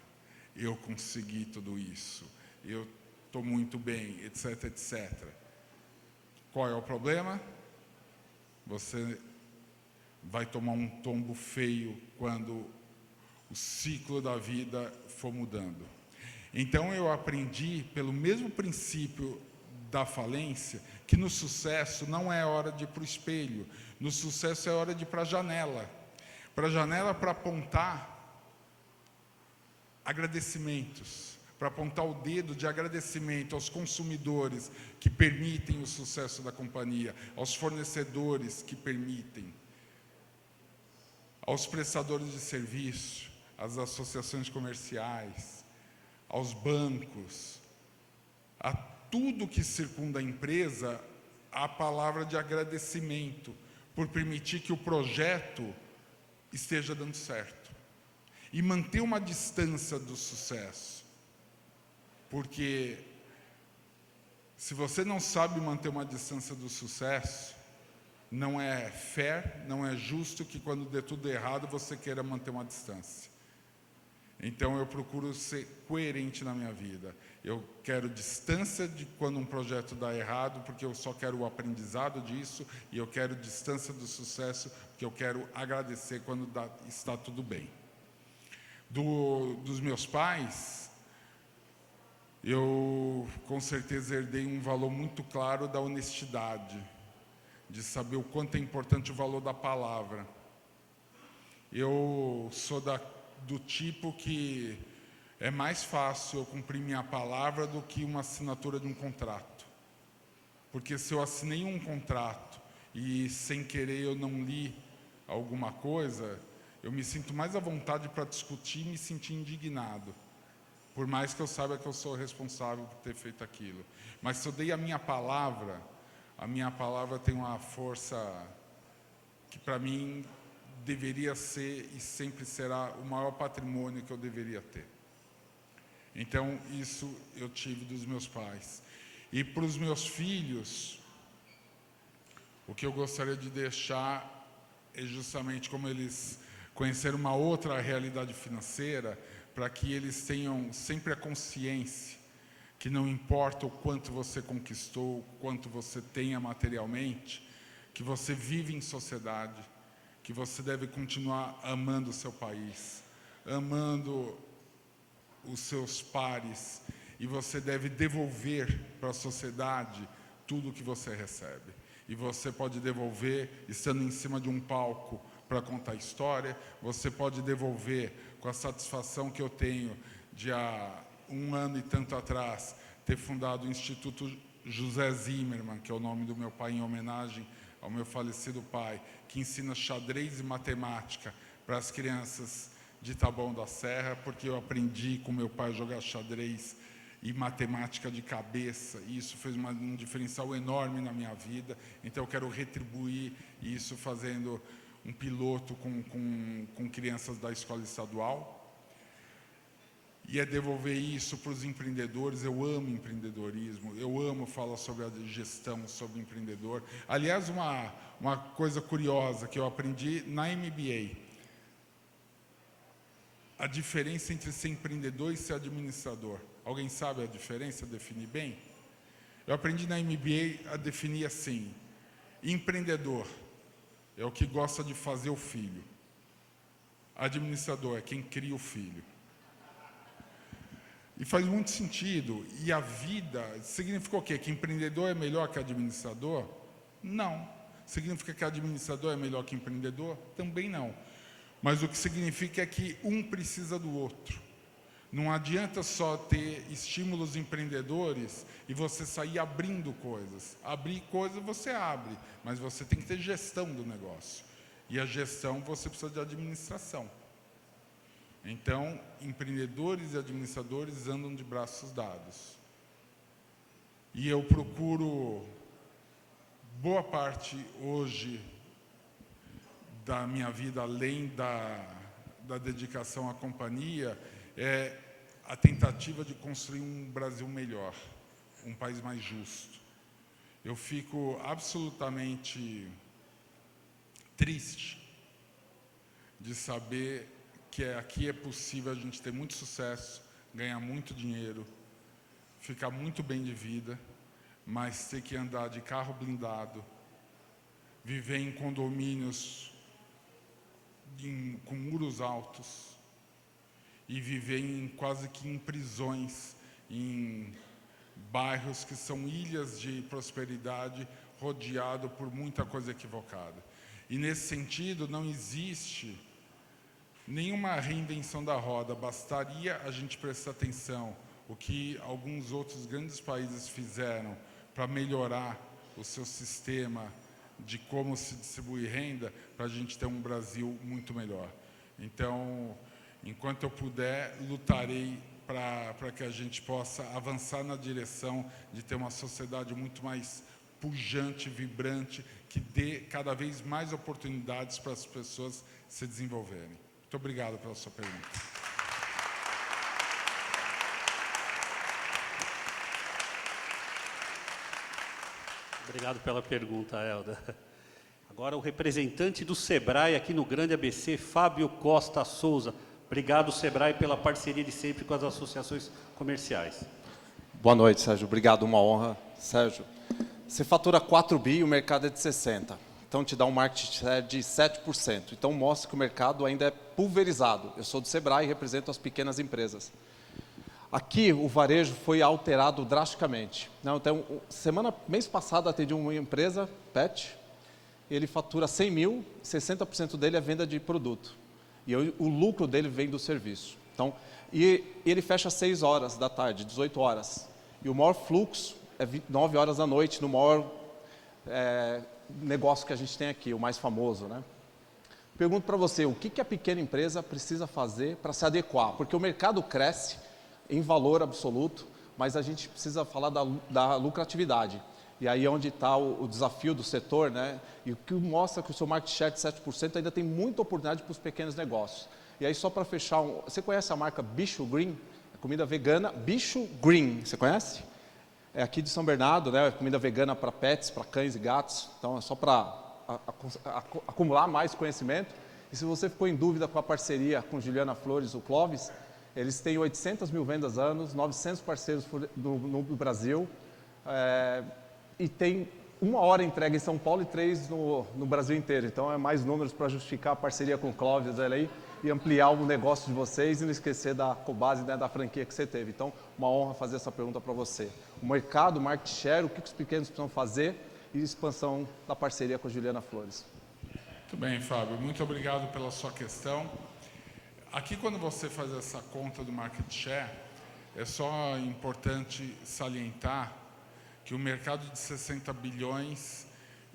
[SPEAKER 4] eu consegui tudo isso, eu estou muito bem, etc, etc. Qual é o problema? Você vai tomar um tombo feio quando o ciclo da vida for mudando. Então eu aprendi, pelo mesmo princípio da falência, que no sucesso não é hora de ir para o espelho, no sucesso é hora de ir para a janela. Para a janela para apontar agradecimentos, para apontar o dedo de agradecimento aos consumidores que permitem o sucesso da companhia, aos fornecedores que permitem, aos prestadores de serviço, às associações comerciais, aos bancos, a tudo que circunda a empresa, a palavra de agradecimento por permitir que o projeto esteja dando certo. E manter uma distância do sucesso. Porque se você não sabe manter uma distância do sucesso, não é fair, não é justo que quando der tudo errado você queira manter uma distância. Então eu procuro ser coerente na minha vida. Eu quero distância de quando um projeto dá errado, porque eu só quero o aprendizado disso, e eu quero distância do sucesso, porque eu quero agradecer quando está tudo bem. Dos meus pais, eu com certeza herdei um valor muito claro da honestidade, de saber o quanto é importante o valor da palavra. Eu sou do tipo que é mais fácil eu cumprir minha palavra do que uma assinatura de um contrato. Porque se eu assinei um contrato e sem querer eu não li alguma coisa, eu me sinto mais à vontade para discutir e me sentir indignado. Por mais que eu saiba que eu sou responsável por ter feito aquilo. Mas se eu dei a minha palavra tem uma força que para mim deveria ser e sempre será o maior patrimônio que eu deveria ter. Então, isso eu tive dos meus pais. E para os meus filhos, o que eu gostaria de deixar é justamente como eles conheceram uma outra realidade financeira, para que eles tenham sempre a consciência que não importa o quanto você conquistou, o quanto você tenha materialmente, que você vive em sociedade, que você deve continuar amando o seu país, amando os seus pares, e você deve devolver para a sociedade tudo o que você recebe. E você pode devolver estando em cima de um palco para contar história, você pode devolver com a satisfação que eu tenho de há 1 ano e tanto atrás ter fundado o Instituto José Zimmermann, que é o nome do meu pai em homenagem ao meu falecido pai, que ensina xadrez e matemática para as crianças de Taboão da Serra, porque eu aprendi com meu pai a jogar xadrez e matemática de cabeça, e isso fez um diferencial enorme na minha vida. Então eu quero retribuir isso fazendo um piloto com crianças da escola estadual, e é devolver isso para os empreendedores. Eu amo empreendedorismo, eu amo falar sobre a gestão, sobre o empreendedor. Aliás, uma coisa curiosa que eu aprendi na MBA, a diferença entre ser empreendedor e ser administrador. Alguém sabe a diferença, definir bem? Eu aprendi na MBA a definir assim: empreendedor é o que gosta de fazer o filho, administrador é quem cria o filho. E faz muito sentido. E a vida significa o quê? Que empreendedor é melhor que administrador? Não. Significa que administrador é melhor que empreendedor? Também não. Mas o que significa é que um precisa do outro. Não adianta só ter estímulos empreendedores e você sair abrindo coisas. Abrir coisas você abre, mas você tem que ter gestão do negócio. E a gestão você precisa de administração. Então, empreendedores e administradores andam de braços dados. E eu procuro, boa parte hoje da minha vida, além da dedicação à companhia, é a tentativa de construir um Brasil melhor, um país mais justo. Eu fico absolutamente triste de saber que aqui é possível a gente ter muito sucesso, ganhar muito dinheiro, ficar muito bem de vida, mas ter que andar de carro blindado, viver em condomínios com muros altos e viver quase que em prisões, em bairros que são ilhas de prosperidade, rodeado por muita coisa equivocada. E nesse sentido não existe nenhuma reinvenção da roda, bastaria a gente prestar atenção o que alguns outros grandes países fizeram para melhorar o seu sistema de como se distribui renda, para a gente ter um Brasil muito melhor. Então, enquanto eu puder, lutarei para que a gente possa avançar na direção de ter uma sociedade muito mais pujante, vibrante, que dê cada vez mais oportunidades para as pessoas se desenvolverem. Muito obrigado pela sua pergunta.
[SPEAKER 3] Obrigado pela pergunta, Elda. Agora o representante do Sebrae aqui no Grande ABC, Fábio Costa Souza. Obrigado, Sebrae, pela parceria de sempre com as associações comerciais.
[SPEAKER 9] Boa noite, Sérgio. Obrigado, uma honra. Sérgio, você fatura 4 bi e o mercado é de 60. Então, te dá um market share de 7%. Então, mostra que o mercado ainda é pulverizado. Eu sou do Sebrae e represento as pequenas empresas. Aqui, o varejo foi alterado drasticamente. Então, mês passado, atendi uma empresa, Pet, ele fatura 100 mil, 60% dele é venda de produto. E o lucro dele vem do serviço. Então, e ele fecha às 6 horas da tarde, 18 horas. E o maior fluxo é 9 horas da noite, no maior negócio que a gente tem aqui, o mais famoso, né? Pergunto para você, o que a pequena empresa precisa fazer para se adequar? Porque o mercado cresce em valor absoluto, mas a gente precisa falar da lucratividade. E aí é onde está o desafio do setor, né? E o que mostra que o seu market share de 7% ainda tem muita oportunidade para os pequenos negócios. E aí, só para fechar, você conhece a marca Bicho Green? É comida vegana, Bicho Green, você conhece? É aqui de São Bernardo, né? É comida vegana para pets, para cães e gatos. Então, é só para acumular mais conhecimento. E se você ficou em dúvida com a parceria com Juliana Flores, o Clóvis, eles têm 800 mil vendas anos, 900 parceiros no Brasil, e tem 1 hora entrega em São Paulo e 3 no Brasil inteiro. Então, é mais números para justificar a parceria com o Clóvis aí e ampliar o negócio de vocês e não esquecer da base, né, da franquia que você teve. Então, uma honra fazer essa pergunta para você. O mercado, o market share, o que os pequenos precisam fazer e expansão da parceria com a Juliana Flores.
[SPEAKER 4] Muito bem, Fábio. Muito obrigado pela sua questão. Aqui, quando você faz essa conta do market share, é só importante salientar que o mercado de 60 bilhões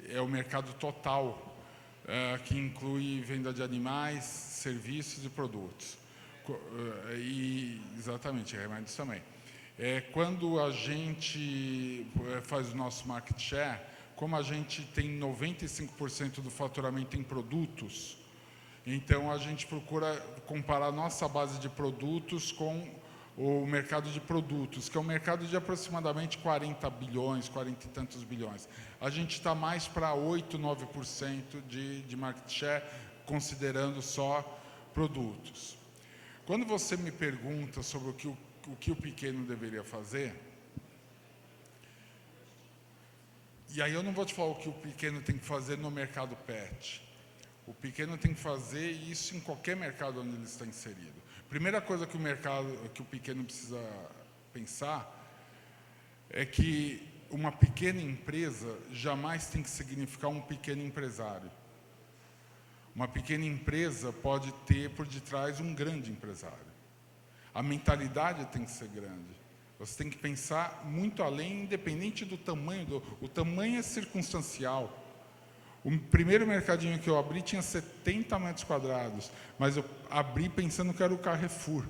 [SPEAKER 4] é o mercado total, que inclui venda de animais, serviços e produtos. Exatamente, remédios também. Quando a gente faz o nosso market share, como a gente tem 95% do faturamento em produtos, então a gente procura comparar a nossa base de produtos com o mercado de produtos, que é um mercado de aproximadamente 40 bilhões, 40 e tantos bilhões. A gente está mais para 8, 9% de market share, considerando só produtos. Quando você me pergunta sobre o que o pequeno deveria fazer, e aí eu não vou te falar o que o pequeno tem que fazer no mercado pet. O pequeno tem que fazer isso em qualquer mercado onde ele está inserido. Primeira coisa que o pequeno precisa pensar é que uma pequena empresa jamais tem que significar um pequeno empresário. Uma pequena empresa pode ter por detrás um grande empresário. A mentalidade tem que ser grande. Você tem que pensar muito além, independente do tamanho. O tamanho é circunstancial. O primeiro mercadinho que eu abri tinha 70 metros quadrados, mas eu abri pensando que era o Carrefour.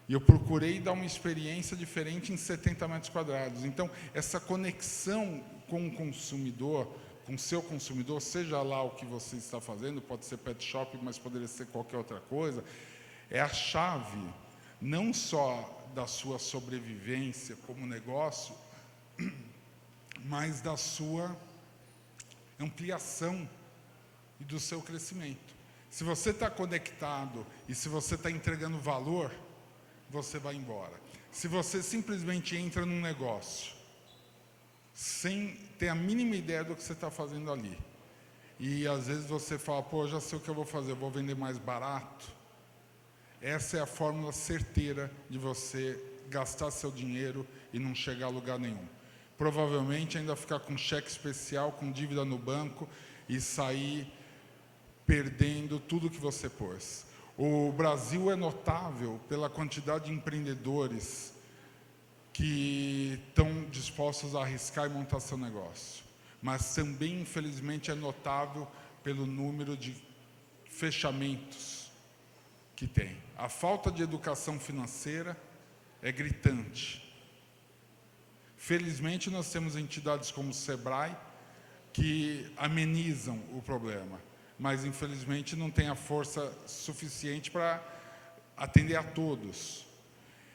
[SPEAKER 4] E eu procurei dar uma experiência diferente em 70 metros quadrados. Então, essa conexão com o consumidor, com o seu consumidor, seja lá o que você está fazendo, pode ser pet shop, mas poderia ser qualquer outra coisa, é a chave, não só da sua sobrevivência como negócio, mas da sua ampliação e do seu crescimento. Se você está conectado e se você está entregando valor, você vai embora. Se você simplesmente entra num negócio sem ter a mínima ideia do que você está fazendo ali, e às vezes você fala, pô, já sei o que eu vou fazer, eu vou vender mais barato, essa é a fórmula certeira de você gastar seu dinheiro e não chegar a lugar nenhum. Provavelmente ainda ficar com cheque especial, com dívida no banco e sair perdendo tudo que você pôs. O Brasil é notável pela quantidade de empreendedores que estão dispostos a arriscar e montar seu negócio. Mas também, infelizmente, é notável pelo número de fechamentos que tem. A falta de educação financeira é gritante. Felizmente, nós temos entidades como o Sebrae que amenizam o problema, mas, infelizmente, não tem a força suficiente para atender a todos.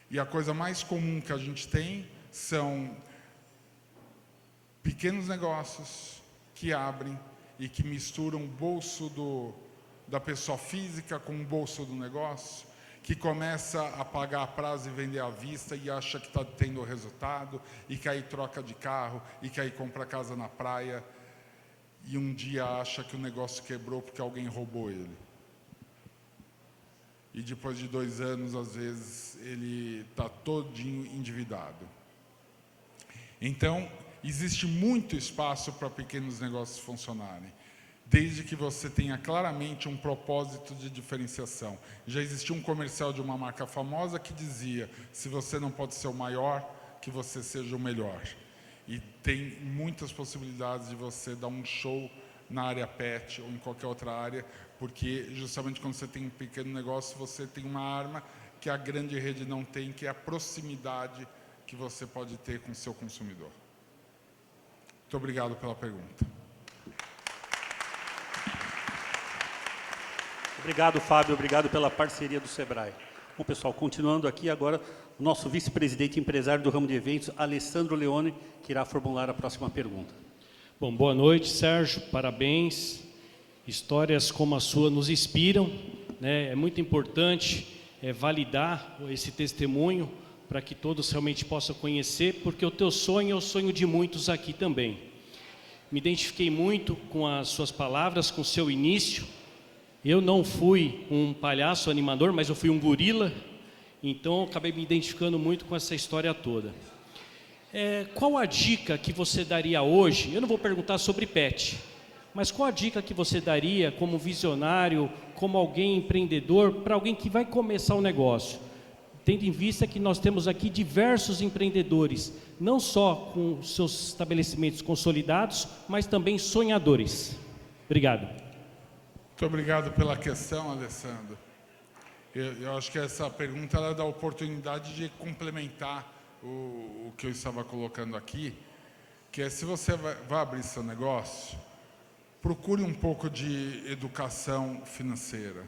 [SPEAKER 4] E a coisa mais comum que a gente tem são pequenos negócios que abrem e que misturam o bolso da pessoa física com o bolso do negócio, que começa a pagar a prazo e vender à vista e acha que está tendo resultado, e que aí troca de carro, e que aí compra casa na praia, e um dia acha que o negócio quebrou porque alguém roubou ele. E depois de 2 anos, às vezes, ele está todinho endividado. Então, existe muito espaço para pequenos negócios funcionarem, desde que você tenha claramente um propósito de diferenciação. Já existia um comercial de uma marca famosa que dizia, se você não pode ser o maior, que você seja o melhor. E tem muitas possibilidades de você dar um show na área pet ou em qualquer outra área, porque justamente quando você tem um pequeno negócio, você tem uma arma que a grande rede não tem, que é a proximidade que você pode ter com o seu consumidor. Muito obrigado pela pergunta.
[SPEAKER 3] Obrigado, Fábio. Obrigado pela parceria do Sebrae. Bom, pessoal, continuando aqui agora, o nosso vice-presidente empresário do ramo de eventos, Alessandro Leone, que irá formular a próxima pergunta.
[SPEAKER 10] Bom, boa noite, Sérgio. Parabéns. Histórias como a sua nos inspiram, né? É muito importante validar esse testemunho para que todos realmente possam conhecer, porque o teu sonho é o sonho de muitos aqui também. Me identifiquei muito com as suas palavras, com o seu início. Eu não fui um palhaço animador, mas eu fui um gorila, então eu acabei me identificando muito com essa história toda. Qual a dica que você daria hoje? Eu não vou perguntar sobre pet, mas qual a dica que você daria como visionário, como alguém empreendedor, para alguém que vai começar um negócio? Tendo em vista que nós temos aqui diversos empreendedores, não só com seus estabelecimentos consolidados, mas também sonhadores. Obrigado.
[SPEAKER 4] Muito obrigado pela questão, Alessandro. Eu acho que essa pergunta ela dá a oportunidade de complementar o que eu estava colocando aqui, que é, se você vai abrir seu negócio, procure um pouco de educação financeira.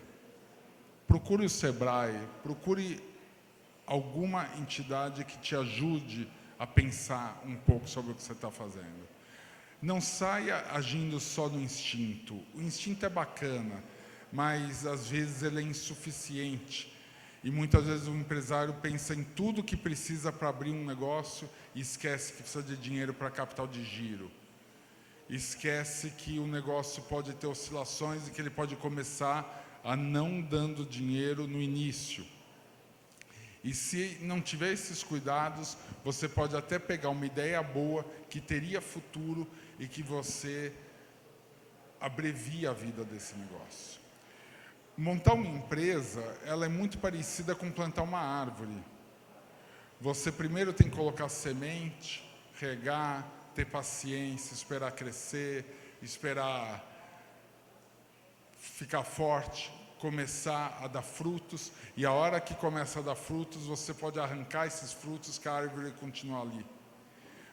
[SPEAKER 4] Procure o Sebrae, procure alguma entidade que te ajude a pensar um pouco sobre o que você está fazendo. Não saia agindo só no instinto. O instinto é bacana, mas às vezes ele é insuficiente. E muitas vezes o empresário pensa em tudo que precisa para abrir um negócio e esquece que precisa de dinheiro para capital de giro. Esquece que o negócio pode ter oscilações e que ele pode começar a não dando dinheiro no início. E se não tiver esses cuidados, você pode até pegar uma ideia boa que teria futuro e que você abrevia a vida desse negócio. montar uma empresa, ela é muito parecida com plantar uma árvore. Você primeiro tem que colocar semente, regar, ter paciência, esperar crescer, esperar ficar forte, começar a dar frutos, e a hora que começa a dar frutos, você pode arrancar esses frutos que a árvore continua ali.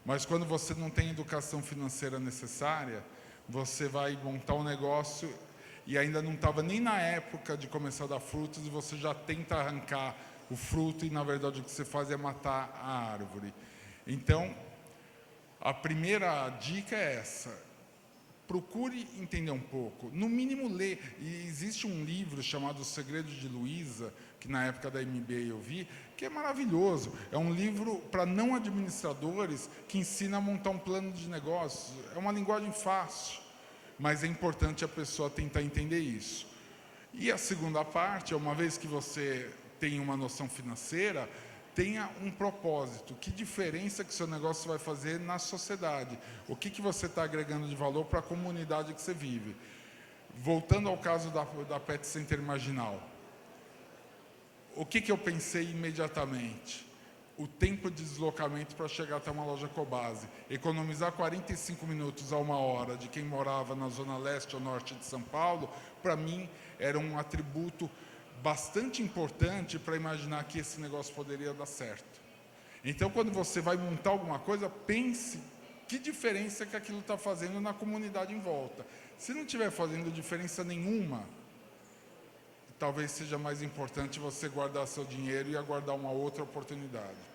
[SPEAKER 4] Mas quando você não tem educação financeira necessária, você vai montar um negócio e ainda não estava nem na época de começar a dar frutos, e você já tenta arrancar o fruto, e na verdade o que você faz é matar a árvore. Então, a primeira dica é essa: procure entender um pouco, no mínimo ler. E existe um livro chamado Os Segredos de Luiza, que na época da MBA eu vi, que é maravilhoso. É um livro para não administradores que ensina a montar um plano de negócios. É uma linguagem fácil, mas é importante a pessoa tentar entender isso. E a segunda parte é, uma vez que você tem uma noção financeira, tenha um propósito. Que diferença que seu negócio vai fazer na sociedade? O que você está agregando de valor para a comunidade que você vive? Voltando ao caso da Pet Center Marginal, o que eu pensei imediatamente? O tempo de deslocamento para chegar até uma loja Cobasi. Economizar 45 minutos a 1 hora de quem morava na zona leste ou norte de São Paulo, para mim, era um atributo bastante importante para imaginar que esse negócio poderia dar certo. Então, quando você vai montar alguma coisa, pense que diferença que aquilo está fazendo na comunidade em volta. Se não estiver fazendo diferença nenhuma, talvez seja mais importante você guardar seu dinheiro e aguardar uma outra oportunidade.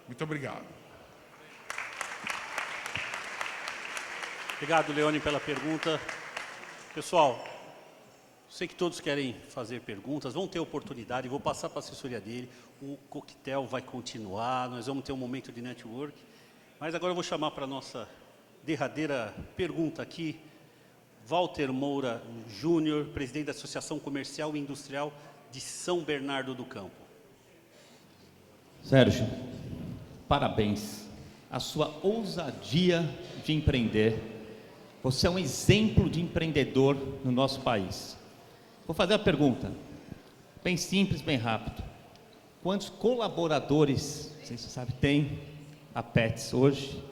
[SPEAKER 4] Muito obrigado.
[SPEAKER 3] Obrigado, Leone, pela pergunta. Pessoal, sei que todos querem fazer perguntas, vão ter oportunidade, vou passar para a assessoria dele, o coquetel vai continuar, nós vamos ter um momento de network, mas agora eu vou chamar para a nossa derradeira pergunta aqui, Walter Moura Júnior, presidente da Associação Comercial e Industrial de São Bernardo do Campo.
[SPEAKER 11] Sérgio, parabéns. A sua ousadia de empreender. Você é um exemplo de empreendedor no nosso país. Vou fazer a pergunta, bem simples, bem rápido. Quantos colaboradores, não sei se você sabe, tem a Pets hoje?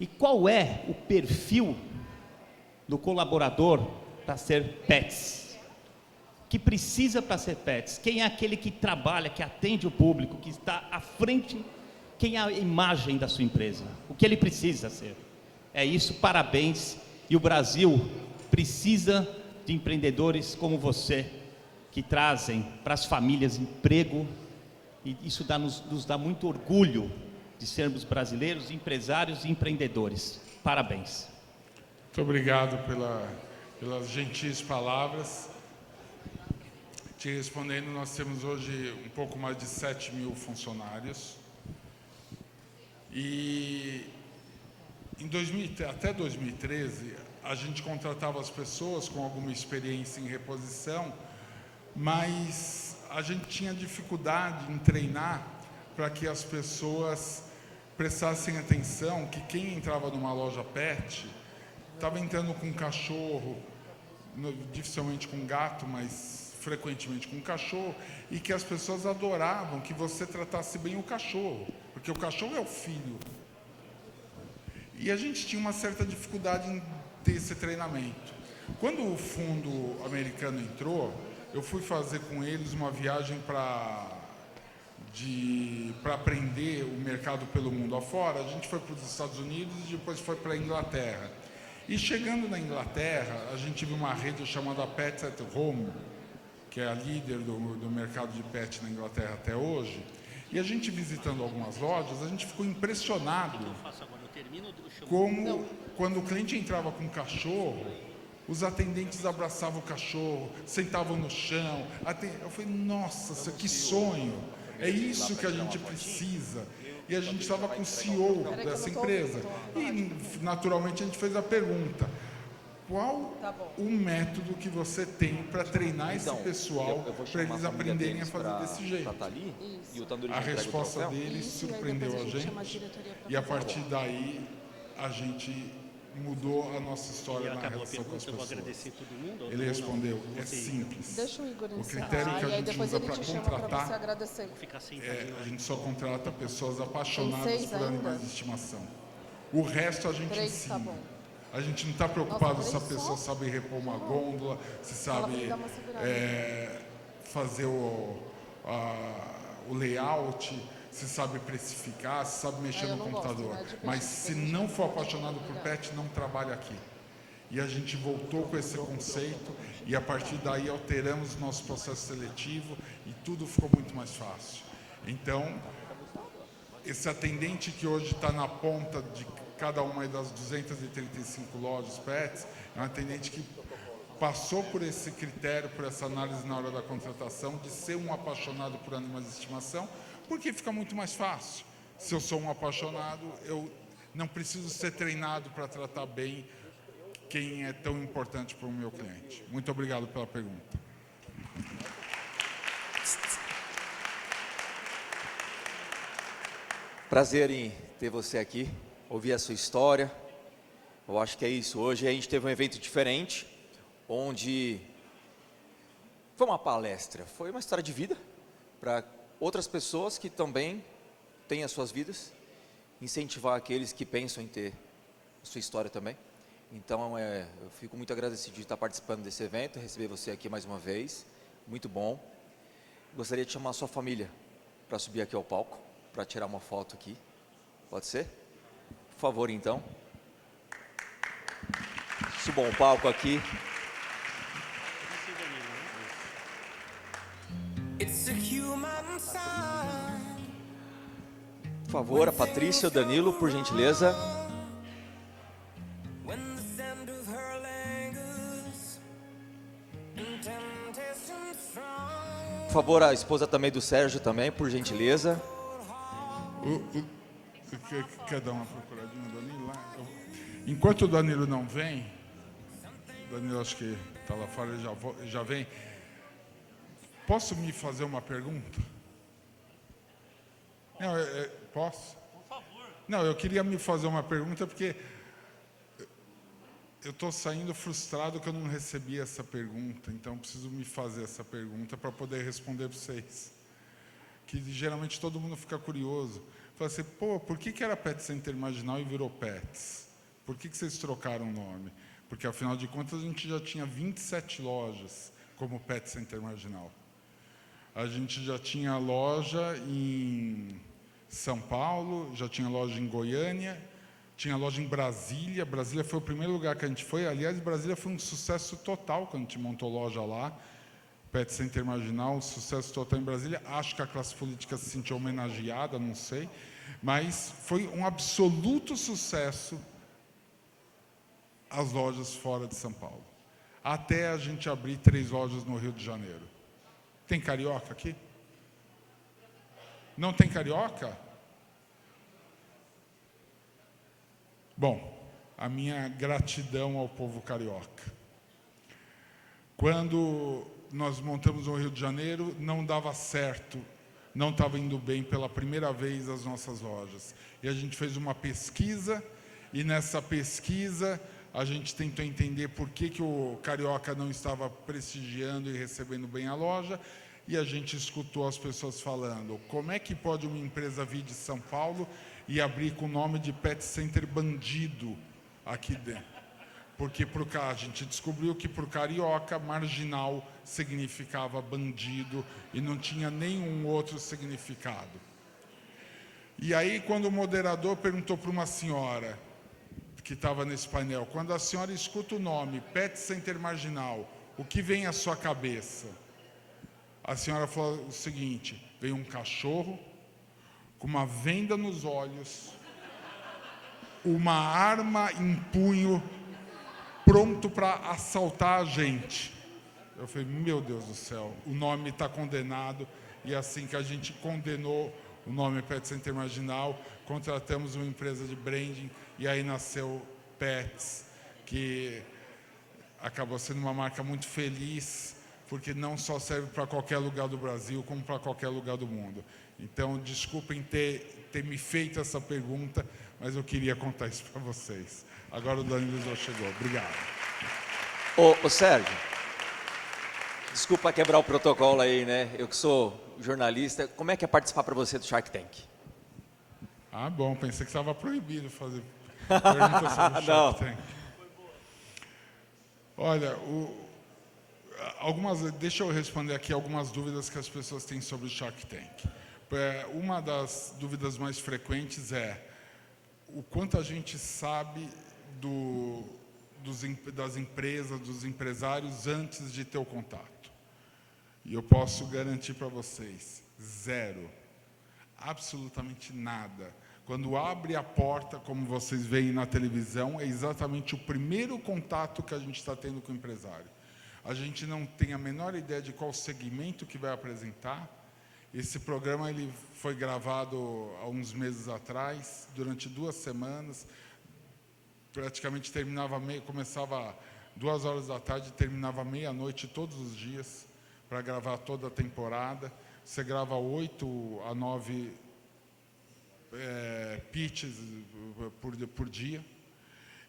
[SPEAKER 11] E qual é o perfil do colaborador para ser Pets? O que precisa para ser Pets? Quem é aquele que trabalha, que atende o público, que está à frente? Quem é a imagem da sua empresa? O que ele precisa ser? É isso, parabéns. E o Brasil precisa de empreendedores como você, que trazem para as famílias emprego, e isso nos dá muito orgulho de sermos brasileiros, empresários e empreendedores. Parabéns.
[SPEAKER 4] Muito obrigado pelas gentis palavras. Te respondendo, nós temos hoje um pouco mais de 7 mil funcionários. E até 2013, a gente contratava as pessoas com alguma experiência em reposição, mas a gente tinha dificuldade em treinar para que as pessoas prestassem atenção que quem entrava numa loja pet estava entrando com um cachorro, dificilmente com um gato, mas frequentemente com um cachorro, e que as pessoas adoravam que você tratasse bem o cachorro, porque o cachorro é o filho. E a gente tinha uma certa dificuldade em ter esse treinamento. Quando o fundo americano entrou, eu fui fazer com eles uma viagem para aprender o mercado pelo mundo afora. A gente foi para os Estados Unidos e depois foi para a Inglaterra. E chegando na Inglaterra, a gente viu uma rede chamada Pets at Home, que é a líder do mercado de pet na Inglaterra até hoje. E a gente visitando algumas lojas, a gente ficou impressionado como, quando o cliente entrava com um cachorro, os atendentes abraçavam o cachorro, sentavam no chão. Eu falei, nossa, que sonho! É isso que a gente precisa. E a gente estava com o CEO dessa empresa. E, naturalmente, a gente fez a pergunta: qual o método que você tem para treinar esse pessoal, para eles aprenderem a fazer desse jeito? A resposta deles surpreendeu a gente, e a partir daí a gente mudou a nossa história
[SPEAKER 3] E
[SPEAKER 4] na
[SPEAKER 3] acabou a
[SPEAKER 4] relação com as
[SPEAKER 3] pergunta, eu vou
[SPEAKER 4] pessoas.
[SPEAKER 3] agradecer todo mundo.
[SPEAKER 4] Ele respondeu, é
[SPEAKER 3] Você-
[SPEAKER 4] simples.
[SPEAKER 12] Deixa o Igor
[SPEAKER 4] O
[SPEAKER 12] encerrar,
[SPEAKER 4] critério que
[SPEAKER 12] e
[SPEAKER 4] a
[SPEAKER 12] aí
[SPEAKER 4] gente
[SPEAKER 12] depois
[SPEAKER 4] usa
[SPEAKER 12] ele
[SPEAKER 4] para
[SPEAKER 12] te chama para você
[SPEAKER 4] contratar
[SPEAKER 12] agradecer.
[SPEAKER 3] Vou ficar sem
[SPEAKER 4] a gente só contrata pessoas apaixonadas
[SPEAKER 12] Tem 6
[SPEAKER 4] por animais
[SPEAKER 12] ainda?
[SPEAKER 4] de estimação. O resto a gente
[SPEAKER 12] 3,
[SPEAKER 4] ensina.
[SPEAKER 12] tá bom.
[SPEAKER 4] A gente não está preocupado
[SPEAKER 12] Nossa,
[SPEAKER 4] se a
[SPEAKER 12] 3
[SPEAKER 4] pessoa
[SPEAKER 12] só?
[SPEAKER 4] sabe repor uma gôndola, se
[SPEAKER 12] Fala pra
[SPEAKER 4] sabe
[SPEAKER 12] ele dar uma segurada.
[SPEAKER 4] fazer o layout, se sabe precificar, se sabe mexer
[SPEAKER 12] eu
[SPEAKER 4] no
[SPEAKER 12] não gosto,
[SPEAKER 4] computador.
[SPEAKER 12] né, de peixe,
[SPEAKER 4] Mas se
[SPEAKER 12] porque
[SPEAKER 4] não for apaixonado por pet, não trabalha aqui. E a gente voltou com esse conceito e a partir daí alteramos nosso processo seletivo e tudo ficou muito mais fácil. Então, esse atendente que hoje está na ponta de cada uma das 235 lojas pets, é um atendente que passou por esse critério, por essa análise na hora da contratação, de ser um apaixonado por animais de estimação, porque fica muito mais fácil. Se eu sou um apaixonado, eu não preciso ser treinado para tratar bem quem é tão importante para o meu cliente. Muito obrigado pela pergunta.
[SPEAKER 1] Prazer em ter você aqui, ouvir a sua história. Eu acho que é isso. Hoje a gente teve um evento diferente, onde foi uma palestra, foi uma história de vida para outras pessoas que também têm as suas vidas, incentivar aqueles que pensam em ter a sua história também. Então, eu fico muito agradecido de estar participando desse evento, receber você aqui mais uma vez, muito bom. Gostaria de chamar a sua família para subir aqui ao palco, para tirar uma foto aqui. Pode ser? Por favor, então. Subam o palco aqui. Por favor, a Patrícia e o Danilo, por gentileza. Por favor, a esposa também do Sérgio também, por gentileza.
[SPEAKER 4] Quer dar uma procuradinha no Danilo lá? Enquanto o Danilo não vem, o Danilo acho que está lá fora, ele já vem. Posso me fazer uma pergunta? Não, posso? Por favor. Não, eu queria me fazer uma pergunta porque eu estou saindo frustrado que eu não recebi essa pergunta, então preciso me fazer essa pergunta para poder responder para vocês. Que geralmente todo mundo fica curioso. Fala assim, pô, por que era Pet Center Marginal e virou Pets? Por que vocês trocaram o nome? Porque afinal de contas a gente já tinha 27 lojas como Pet Center Marginal. A gente já tinha loja em São Paulo, já tinha loja em Goiânia, tinha loja em Brasília. Brasília foi o primeiro lugar que a gente foi. Aliás, Brasília foi um sucesso total quando a gente montou loja lá. Pet Center Marginal, sucesso total em Brasília. Acho que a classe política se sentiu homenageada, não sei. Mas foi um absoluto sucesso as lojas fora de São Paulo. Até a gente abrir 3 lojas no Rio de Janeiro. Tem carioca aqui? Não tem carioca? Bom, a minha gratidão ao povo carioca. Quando nós montamos no Rio de Janeiro, não dava certo, não estava indo bem pela primeira vez as nossas lojas. E a gente fez uma pesquisa, e nessa pesquisa a gente tentou entender por que o carioca não estava prestigiando e recebendo bem a loja, e a gente escutou as pessoas falando, como é que pode uma empresa vir de São Paulo e abrir com o nome de Pet Center Bandido aqui dentro? Porque a gente descobriu que para o carioca, marginal significava bandido e não tinha nenhum outro significado. E aí, quando o moderador perguntou para uma senhora que estava nesse painel, quando a senhora escuta o nome Pet Center Marginal, o que vem à sua cabeça? A senhora falou o seguinte, veio um cachorro com uma venda nos olhos, uma arma em punho, pronto para assaltar a gente. Eu falei, meu Deus do céu, o nome está condenado, e assim que a gente condenou o nome Pet Center Marginal, contratamos uma empresa de branding, e aí nasceu Pets, que acabou sendo uma marca muito feliz, porque não só serve para qualquer lugar do Brasil, como para qualquer lugar do mundo. Então, desculpem ter me feito essa pergunta, mas eu queria contar isso para vocês. Agora o Danilo já chegou. Obrigado.
[SPEAKER 1] Ô Sérgio, desculpa quebrar o protocolo aí, né? Eu que sou jornalista, como é que é participar para você do Shark Tank?
[SPEAKER 4] Ah, bom, pensei que estava proibido fazer perguntas sobre o Shark Tank. Olha, deixa eu responder aqui algumas dúvidas que as pessoas têm sobre o Shark Tank. Uma das dúvidas mais frequentes é o quanto a gente sabe das empresas, dos empresários antes de ter o contato. E eu posso garantir para vocês, zero. Absolutamente nada. Quando abre a porta, como vocês veem na televisão, é exatamente o primeiro contato que a gente está tendo com o empresário. A gente não tem a menor ideia de qual segmento que vai apresentar. Esse programa ele foi gravado há uns meses atrás, durante 2 semanas. Praticamente começava 2 horas da tarde e terminava meia-noite todos os dias para gravar toda a temporada. Você grava 8 a 9 pitches por dia.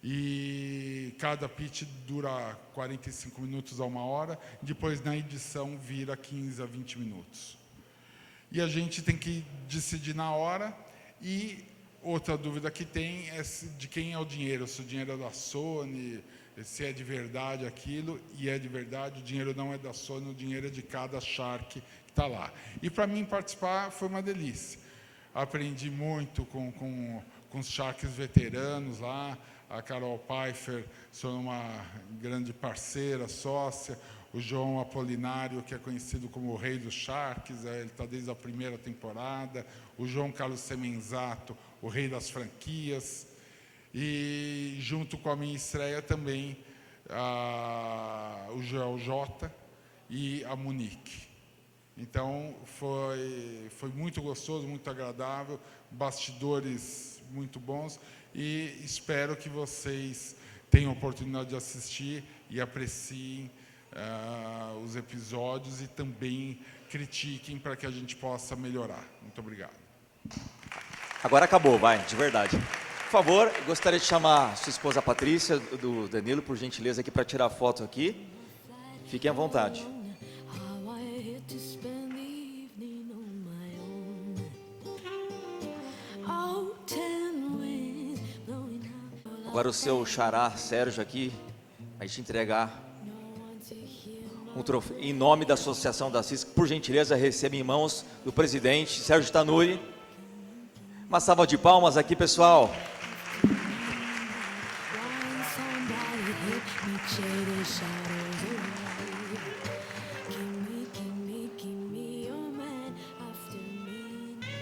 [SPEAKER 4] E cada pitch dura 45 minutos a 1 hora. Depois, na edição, vira 15 a 20 minutos. E a gente tem que decidir na hora. E outra dúvida que tem é de quem é o dinheiro. Se o dinheiro é da Sony, se é de verdade aquilo. E é de verdade, o dinheiro não é da Sony, o dinheiro é de cada Shark que está lá. E para mim participar foi uma delícia. Aprendi muito com os Sharks veteranos lá. A Carol Pfeiffer, sou uma grande parceira, sócia. O João Apolinário, que é conhecido como o rei dos Sharks, ele está desde a primeira temporada. O João Carlos Semenzato, o rei das franquias. E junto com a minha estreia também, o Joel J e a Monique. Então, foi muito gostoso, muito agradável, bastidores muito bons, e espero que vocês tenham a oportunidade de assistir e apreciem os episódios e também critiquem para que a gente possa melhorar. Muito obrigado.
[SPEAKER 1] Agora acabou, vai, de verdade. Por favor, gostaria de chamar sua esposa Patrícia, do Danilo, por gentileza, aqui para tirar foto aqui. Fiquem à vontade. Agora o seu xará, Sérgio, aqui, vai te entregar um troféu. Em nome da Associação da CISC, por gentileza, receba em mãos do presidente, Sérgio Tanuri. Uma salva de palmas aqui, pessoal.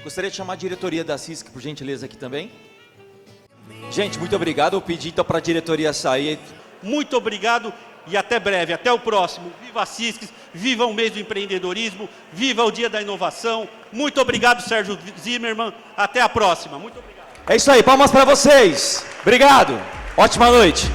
[SPEAKER 1] Gostaria de chamar a diretoria da CISC, por gentileza, aqui também. Gente, muito obrigado. Eu pedi então para a diretoria sair.
[SPEAKER 3] Muito obrigado e até breve. Até o próximo. Viva a CISC, viva o mês do empreendedorismo, viva o dia da inovação. Muito obrigado, Sérgio Zimmermann. Até a próxima. Muito obrigado.
[SPEAKER 1] É isso aí, palmas para vocês. Obrigado. Ótima noite.